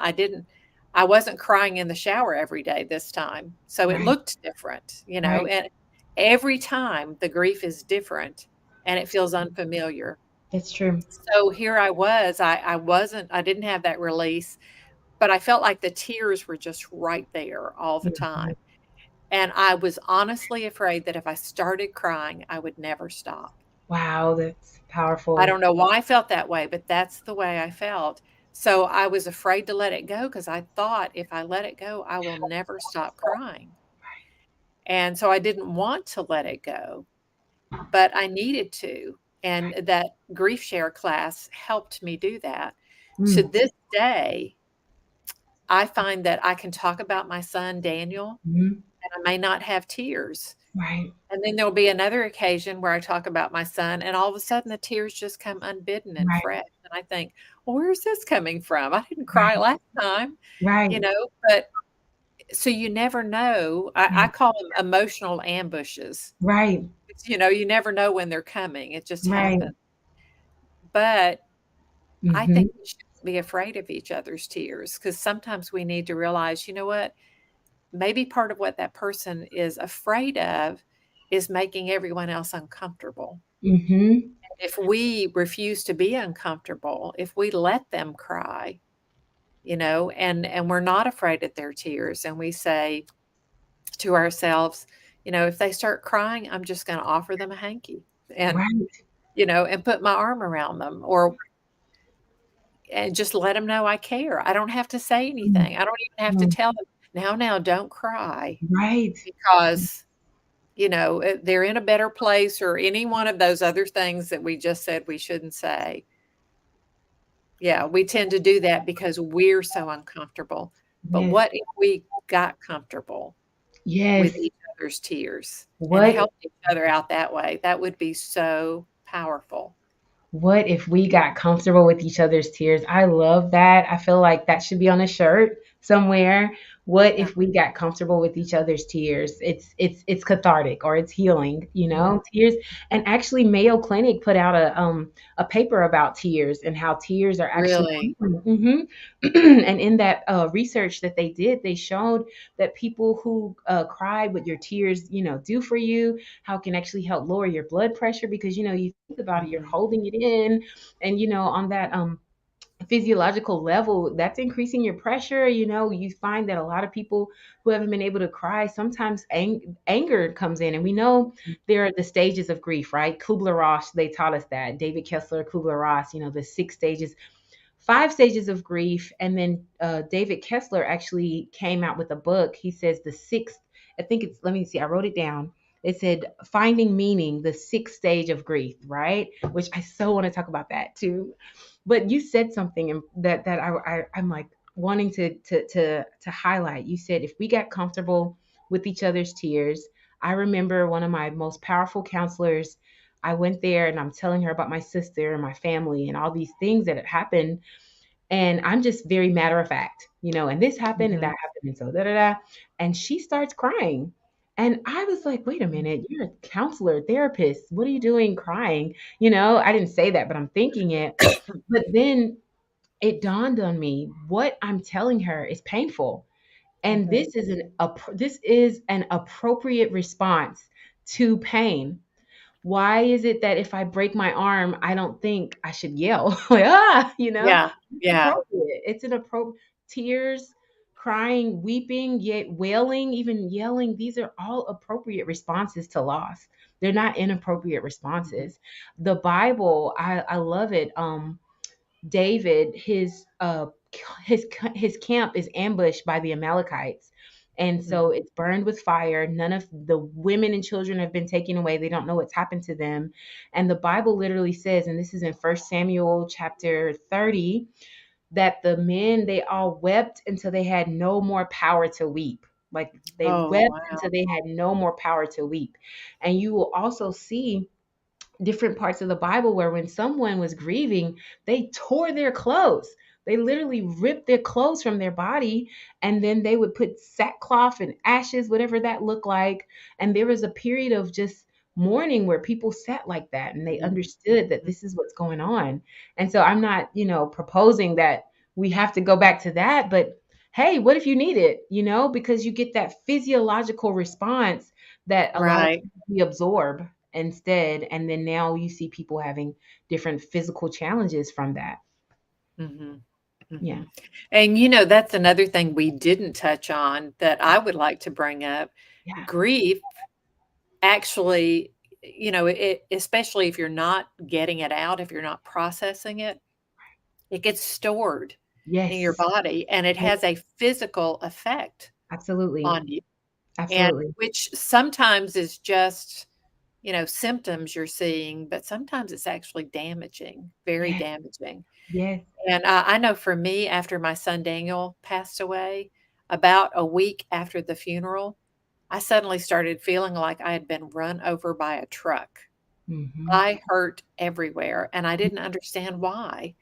I wasn't crying in the shower every day this time. So it Right. looked different, Right. and every time the grief is different and it feels unfamiliar. That's true. So here I was, I didn't have that release, but I felt like the tears were just right there all the Mhm. time. And I was honestly afraid that if I started crying, I would never stop. Wow, that's I powerful. don't know why I felt that way, but that's the way I felt. So I was afraid to let it go because I thought if I let it go, I will never stop crying. And so I didn't want to let it go, but I needed to. And that grief share class helped me do that. To Mm. this day, I find that I can talk about my son, Daniel, Mhm. and I may not have tears. Right. And then there'll be another occasion where I talk about my son, and all of a sudden the tears just come unbidden and Right. fresh. And I think, well, where's this coming from? I didn't cry Right. last time, Right. but so you never know. I Yeah. call them emotional ambushes. Right. You never know when they're coming. It just Right. happens. But I Mhm. think we shouldn't be afraid of each other's tears because sometimes we need to realize, you know what? Maybe part of what that person is afraid of is making everyone else uncomfortable. Mhm. If we refuse to be uncomfortable, if we let them cry, and we're not afraid of their tears, and we say to ourselves, if they start crying, I'm just gonna offer them a hanky and, Right. and put my arm around them or and just let them know I care. I don't have to say Mm, anything. I don't even have to mm, tell them, "Now, don't cry," right. because, they're in a better place or any one of those other things that we just said we shouldn't say. Yeah, we tend to do that because we're so uncomfortable. But Yes. what if we got comfortable with Yes. each other's tears and What helped each other out that way? That would be so powerful. What if we got comfortable with each other's tears? I love that. I feel like that should be on a shirt somewhere. What Yeah. if we got comfortable with each other's tears? It's cathartic or it's healing, Mhm. tears. And actually Mayo Clinic put out a paper about tears and how tears are actually Really? healing. And in that research that they did, they showed that people who cried what your tears, do for you, how it can actually help lower your blood pressure because you think about it, you're Mhm. holding it in, and on that physiological level, that's increasing your pressure. You find that a lot of people who haven't been able to cry, sometimes anger comes in, and we know there are the stages of grief, right? Kubler-Ross, they taught us that. David Kessler, Kubler-Ross, the 6 stages, 5 stages of grief. And then David Kessler actually came out with a book. He says the sixth, I think it's, let me see, I wrote it down. It said finding meaning, the sixth stage of grief, right? Which I so want to talk about that too. But you said something that I'm like wanting to highlight. You said if we get comfortable with each other's tears. I remember one of my most powerful counselors. I went there and I'm telling her about my sister and my family and all these things that had happened, and I'm just very matter of fact, and this happened and that Mhm. happened and so da da da. And she starts crying. And I was like, wait a minute, you're a counselor, therapist. What are you doing crying? I didn't say that, but I'm thinking it. But then it dawned on me what I'm telling her is painful. And Mhm. this is an appropriate response to pain. Why is it that if I break my arm, I don't think I should yell? Like, Yeah. it's Yeah. appropriate. It's an appropriate tears, crying, weeping, yet wailing, even yelling. These are all appropriate responses to loss. They're not inappropriate Mhm. responses. The Bible, I love it. David, his camp is ambushed by the Amalekites. And so Mhm. it's burned with fire. None of the women and children have been taken away. They don't know what's happened to them. And the Bible literally says, and this is in 1 Samuel chapter 30, that the men, they all wept until they had no more power to weep. Like they Oh, wept wow. until they had no more power to weep. And you will also see different parts of the Bible where when someone was grieving, they tore their clothes. They literally ripped their clothes from their body, and then they would put sackcloth and ashes, whatever that looked like. And there was a period of just mourning where people sat like that and they Mhm. understood that Mhm. this is what's going on. And so I'm not, proposing that we have to go back to that, but hey, what if you need it, because you get that physiological response that a lot of Right. times we absorb instead, and then now you see people having different physical challenges from that. Mhm. Yeah. Mhm. And, that's another thing we didn't touch on that I would like to bring up. Yeah. Grief actually, it especially if you're not getting it out, if you're not processing it, it gets stored in your Yes. body, and it Yes. has a physical effect Absolutely. on you, and Absolutely. which sometimes is just, symptoms you're seeing, but sometimes it's actually damaging, very Yes. damaging. Yes. And I know for me, after my son Daniel passed away, about a week after the funeral, I suddenly started feeling like I had been run over by a truck. Hmm. I hurt everywhere, and I didn't understand why.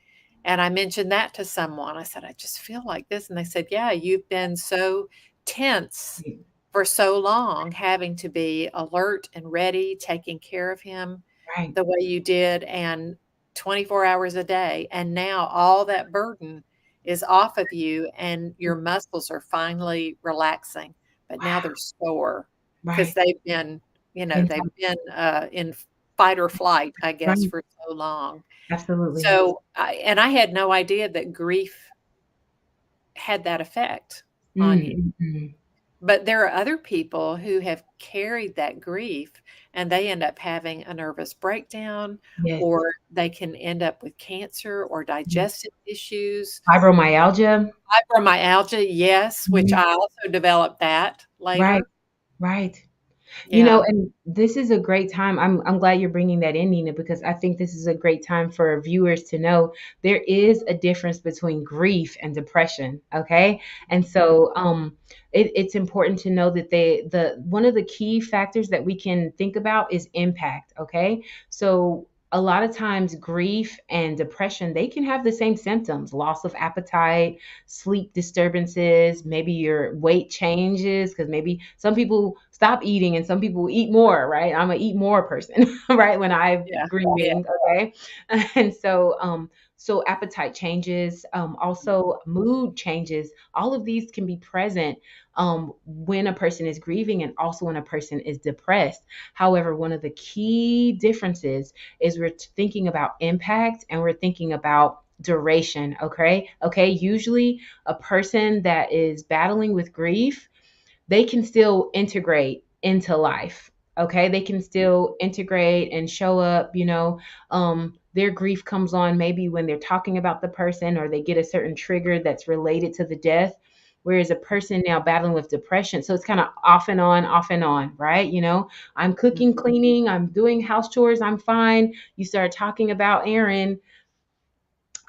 And I mentioned that to someone. I said, "I just feel like this." And they said, "Yeah, you've been so tense for so long, having to be alert and ready, taking care of him Right. the way you did and 24 hours a day. And now all that burden is off of you and your muscles are finally relaxing, but now Wow. they're sore because Right. they've Mental. been in fight or flight, I guess, Right. for so long." Absolutely. So, I had no idea that grief had that effect on you. Mm-hmm. But there are other people who have carried that grief and they end up having a nervous breakdown, Yes. or they can end up with cancer or digestive issues. Fibromyalgia. Fibromyalgia, yes, which Mhm. I also developed that Right, later. right. You know, Yeah. and this is a great time. I'm glad you're bringing that in, Nina, because I think this is a great time for viewers to know there is a difference between grief and depression. Okay, and so it's important to know that the one of the key factors that we can think about is impact. Okay, so a lot of times grief and depression, they can have the same symptoms: loss of appetite, sleep disturbances, maybe your weight changes, because maybe some people stop eating and some people eat more, right? I'm a eat more person, right? When I'm Yeah, yeah. grieving, okay? And so appetite changes, also mood changes. All of these can be present when a person is grieving and also when a person is depressed. However, one of the key differences is we're thinking about impact and we're thinking about duration. Okay, usually a person that is battling with grief, they can still integrate into life. Okay, they can still integrate and show up. Their grief comes on maybe when they're talking about the person or they get a certain trigger that's related to the death. Whereas a person now battling with depression, so it's kind of off and on, right? I'm cooking, Mhm, cleaning, I'm doing house chores, I'm fine. You start talking about Aaron,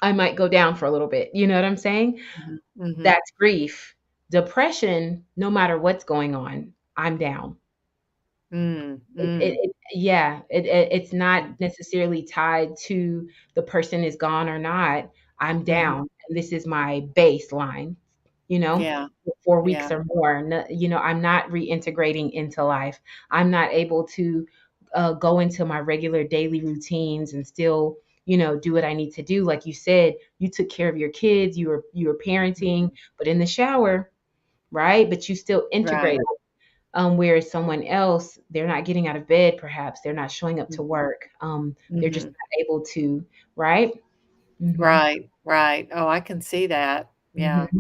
I might go down for a little bit. You know what I'm saying? mhm, mhm. That's grief. Depression, no matter what's going on, I'm down. Mm, mm, Yeah, it's not necessarily tied to the person is gone or not. I'm mhm. down, and this is my baseline. You know, Yeah, for 4 weeks yeah. or more. No, I'm not reintegrating into life. I'm not able to go into my regular daily routines and still, do what I need to do. Like you said, you took care of your kids, you were parenting, Mhm. but in the shower, right? But you still Right. integrated. Whereas someone else, they're not getting out of bed, perhaps they're not showing up to Mhm, work. They're just mhm. not able to, right? Hmm. Right, right. Oh, I can see that. Yeah. Hmm.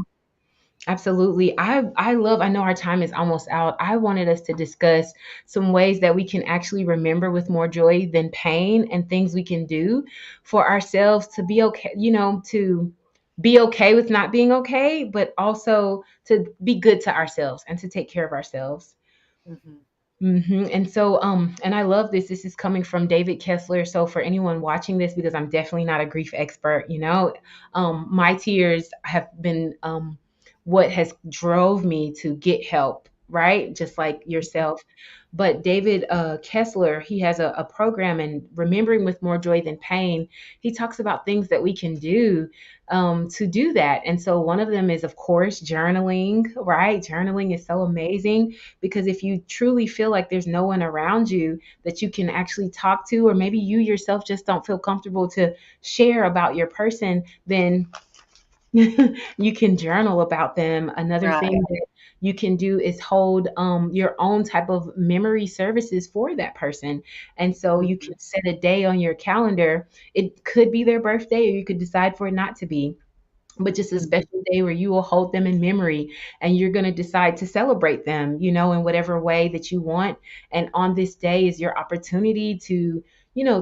Absolutely. I know our time is almost out. I wanted us to discuss some ways that we can actually remember with more joy than pain and things we can do for ourselves to be okay, to be okay with not being okay, but also to be good to ourselves and to take care of ourselves. Mhm, And so, and I love this. This is coming from David Kessler. So, for anyone watching this, because I'm definitely not a grief expert, my tears have been what has drove me to get help, right? Just like yourself. But David Kessler, he has a program in Remembering with More Joy Than Pain. He talks about things that we can do to do that. And so, one of them is, of course, journaling, right? Journaling is so amazing because if you truly feel like there's no one around you that you can actually talk to, or maybe you yourself just don't feel comfortable to share about your person, then you can journal about them. Another right. thing that you can do is hold your own type of memory services for that person. And so you Mhm, can set a day on your calendar. It could be their birthday, or you could decide for it not to be, but just a mhm, special day where you will hold them in memory and you're going to decide to celebrate them, in whatever way that you want. And on this day is your opportunity to,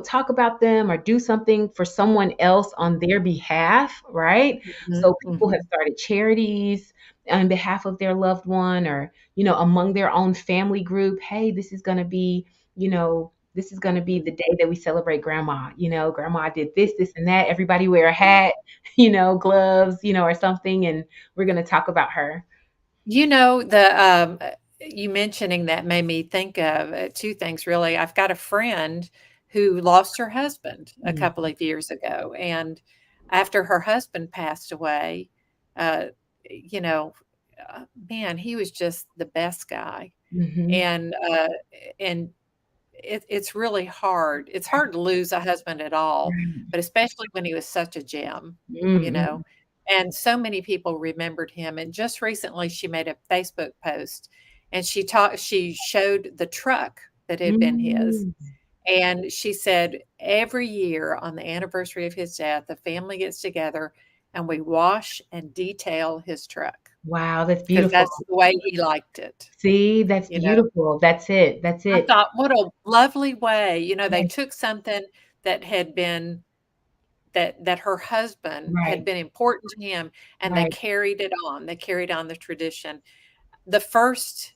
talk about them or do something for someone else on their behalf, right? mhm, So people have mhm, started charities on behalf of their loved one, or, among their own family group. Hey, this is going to be the mhm. day that we celebrate grandma. Grandma did this and that. Everybody wear a hat, gloves, or something, and we're going to talk about her. You mentioning that made me think of, 2 things really. I've got a friend who lost her husband a Mm. couple of years ago, and after her husband passed away, uh, you know, man, he was just the best guy, Mhm. and, it's really hard. It's hard to lose a husband at all, Right. but especially when he was such a gem, you know? Mm, And so many people remembered him, and just recently she made a Facebook post, and she showed the truck that had been his, mm, and she said, "Every year on the anniversary of his death, the family gets together and we wash and detail his truck." Wow, that's because beautiful. that's the way he liked it, See, that's you know? beautiful. That's it. That's I it. thought, what a lovely way, they Yes, took something that had been that her husband had right, been important to him, and they right, carried it on. They carried on the tradition. The first,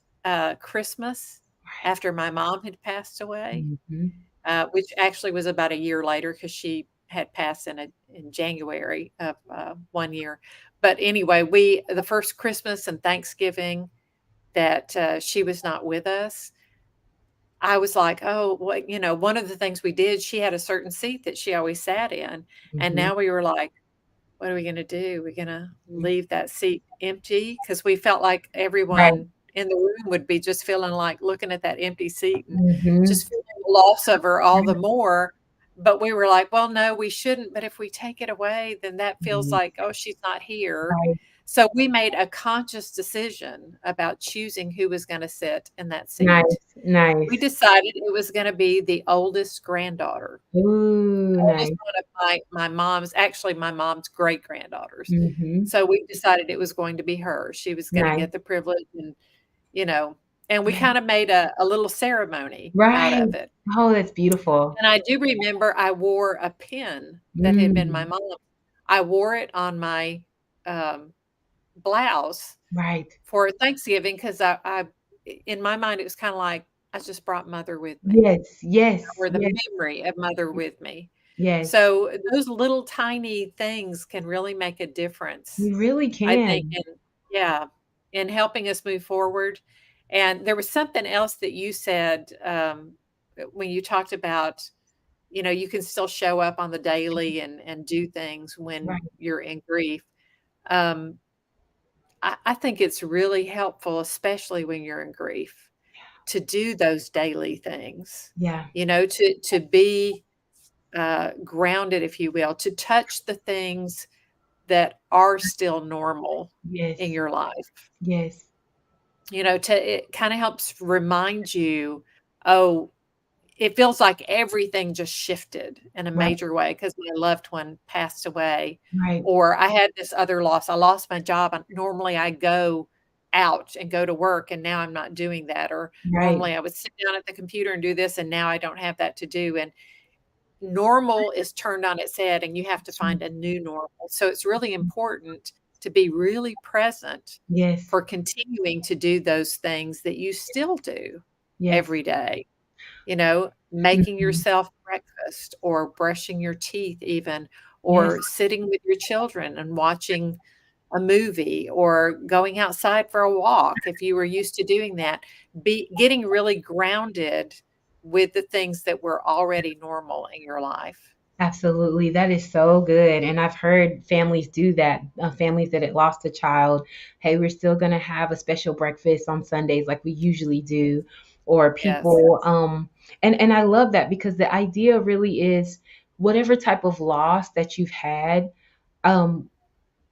Christmas right. after my mom had passed away, Mhm. which actually was about a year later because she had passed in January of, 1 year. But anyway, we the first Christmas and Thanksgiving that, she was not with us, I was like, "Oh, one of the things we did, she had a certain seat that she always sat in, and Mhm. now we were like, what are we gonna do? We're gonna Mhm. leave that seat empty because we felt like Right. everyone in the room would be just feeling like looking at that empty seat and Mhm. just feeling the loss of her all the Right. more, but we were like, "Well, no, we shouldn't, but if we take it away, then that feels Mhm. like, oh, she's not here." Right. So we made a conscious decision about choosing who was gonna sit in that seat. Nice, We nice. decided it was gonna be the oldest granddaughter, Ooh, oldest nice. one of my mom's actually, my mom's great-granddaughters. Mhm. So we decided it was going to be her. She was gonna Nice. get the privilege you know, and we Yeah. kinda made a little ceremony out Right. of it. Oh, that's beautiful. And I do remember I wore a pin that had been my Mm. mom's. I wore it on my, um, blouse Right. for Thanksgiving 'cause in my mind, it was kinda like, I just brought mother with me, Yes, yes, or the yes, memory of mother with me. yes. So, those little tiny things can really make a difference, You really I think, can. yeah, in helping us move forward. And there was something else that you said, when you talked about, you can still show up on the daily and do things when Right. you're in grief. Um, I think it's really helpful, especially when you're in grief, to do those daily things, Yeah. to be, grounded, if you will, to touch the things that are still normal in Yes. your life. Yes. It kinda helps remind you, "Oh, it feels like everything just shifted in a Right. major way because my loved one passed away, Right. or I had this other loss. I lost my job, and normally I go out and go to work, and now I'm not doing that, or Right. normally I would sit down at the computer and do this, and now I don't have that to do, and normal is turned on its head, and you have to That's right. find a new normal. So it's really important to be really present Yes. for continuing to do those things that you still do Yes. every day. Making Mhm. yourself breakfast or brushing your teeth even, Yes. or sitting with your children and watching a movie or going outside for a walk if you were used to doing that. Be getting really grounded with the things that were already normal in your life. Absolutely. That is so good. And I've heard families do that, families that had lost a child. Hey, we're still going to have a special breakfast on Sundays like we usually do. Or Yes. people, and I love that because the idea really is whatever type of loss that you've had, um,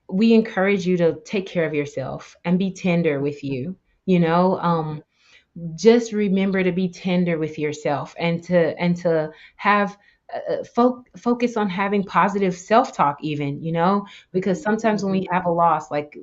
we encourage you to take care of yourself and be tender with you. You know, Mhm. just remember to be tender with yourself and to have focus on having positive self-talk even, because Mhm. sometimes when Mhm. we have a loss, like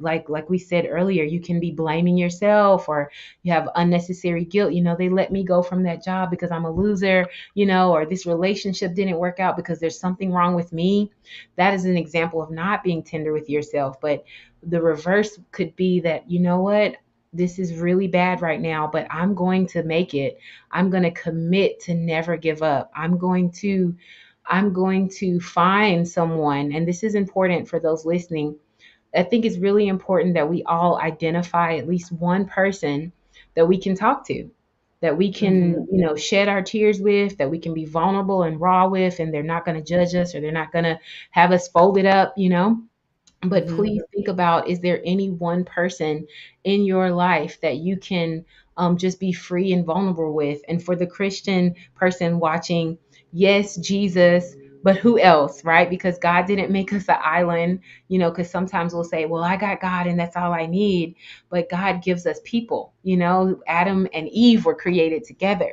we said earlier, you can be blaming yourself or you have unnecessary guilt. They let me go from that job because I'm a loser, or this relationship didn't work out because there's something wrong with me. That is an example of not being tender with yourself. But the reverse could be that, what, this is really bad right now, but I'm going to make it. I'm going to commit to never give up. I'm going to find someone, and this is important for those listening. I think it's really important that we all identify at least one person that we can talk to, that we can, Mhm. shed our tears with, that we can be vulnerable and raw with, and they're not going to judge us or they're not going to have us folded up. But Mhm. please think about, is there any one person in your life that you can just be free and vulnerable with? And for the Christian person watching, yes, Jesus, but who else, right? Because God didn't make us an island, because sometimes we'll say, well, I got God and that's all I need. But God gives us people, Adam and Eve were created together.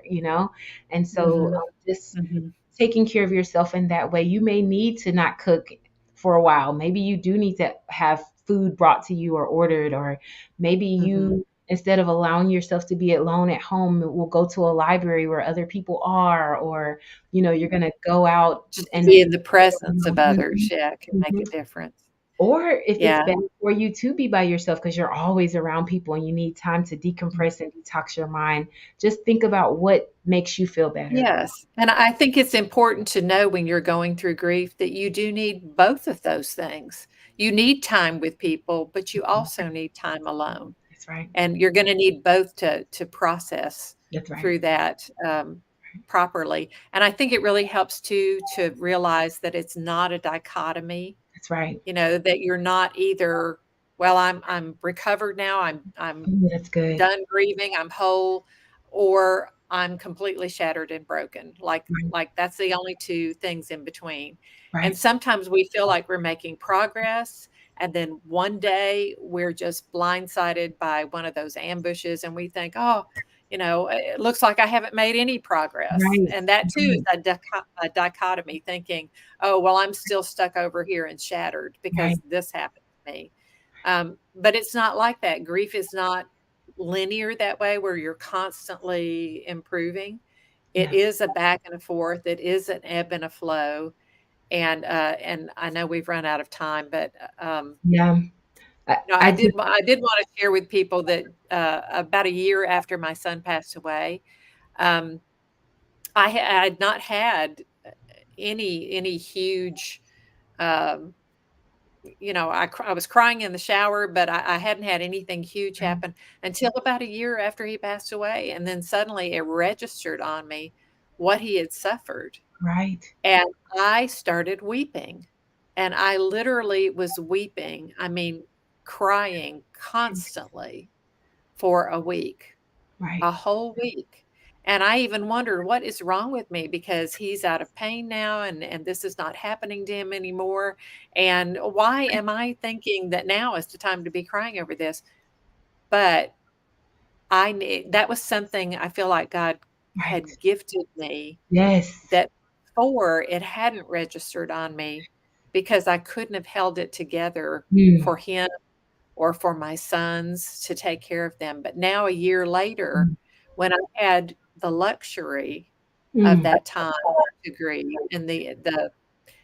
And so Mhm. just Mhm. taking care of yourself in that way. You may need to not cook for a while. Maybe you do need to have food brought to you or ordered, or maybe Mhm. you, instead of allowing yourself to be alone at home, will go to a library where other people are, or you're going to go out Just to and be in the presence of others, Mhm, yeah, can make a mhm. difference. Or if it's Yeah. better for you to be by yourself because you're always around people and you need time to Mm. decompress and detox your mind, just think about what makes you feel better. Yes, and I think it's important to know when you're going through grief that you do need both of those things. You need time with people, but you also need time alone, That's right. and you're gonna need both to process That's right. through that, properly, and I think it really helps too to realize that it's not a dichotomy, That's right. that you're not either, "Well, I'm recovered now, I'm Ooh, that's good. done grieving, I'm whole," or I'm completely shattered and broken. Right. That's the only 2 things in between. And Right. sometimes we feel like we're making progress, and then one day we're just blindsided by one of those ambushes, and we think, "Oh, it looks like I haven't made any progress." Right. And that too is Right. a dichotomy, thinking, "Oh, well, I'm still stuck over here and shattered Right. because this happened to me." But it's not like that. Grief is not linear that way where you're constantly improving. It Yeah. is a back and a forth. It is an ebb and a flow. And I know we've run out of time, but Yeah. I just I did want to share with people that about a year after my son passed away, um, I had not had any huge um, I was crying in the shower, but I hadn't had anything huge Right. happen until about a year after he passed away, and then suddenly it registered on me what he had suffered, Right. and I started weeping, and I literally was weeping, I mean, crying constantly for a week. A Right. whole week. And I even wondered, "What is wrong with me?" Because he's out of pain now and this is not happening to him anymore, and why am I thinking that now is the time to be crying over this? But that was something I feel like God Right. had gifted me Yes. that before it hadn't registered on me because I couldn't have held it together Mm. for him or for my sons to take care of them. But now a year later, Mm. when I had the luxury of Mm. that time to grieve and the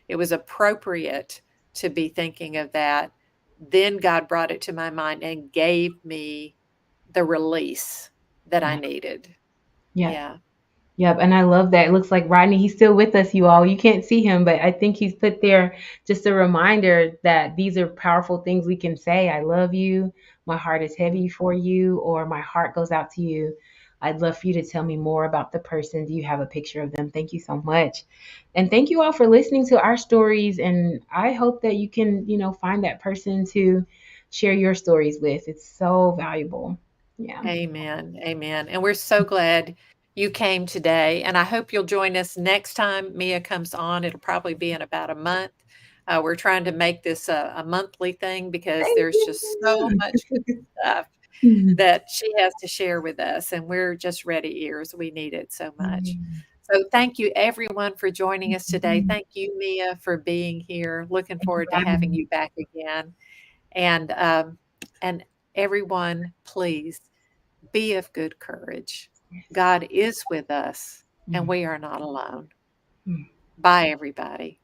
it was appropriate to be thinking of that, then God brought it to my mind and gave me the release that I Yeah. needed. Yeah. Yeah. Yep, and I love that. It looks like Rodney, he's still with us, you all. You can't see him, but I think he's put there just a reminder that these are powerful things we can say. I love you. My heart is Mm. heavy for you, or my heart goes out to you. I'd love for you to tell me more about the person. Do you have a picture of them? Thank you so much. And thank you all for listening to our stories. And I hope that you can, find that person to share your stories with. It's so valuable. Yeah. Amen, amen, and we're so glad you came today, and I hope you'll join us next time Mia comes on. It'll probably be in about a month. We're trying to make this a monthly thing because Thank there's just so you. much good stuff that she has to share with us, and we're just ready ears. We need it so much. So thank you everyone for joining us today. Thank you, Mia, for being here. Looking Thank you forward for to having having me. you back again. And everyone, please be of good courage. Yes. God is with us, and Mm, we are not alone. mm. Bye, everybody.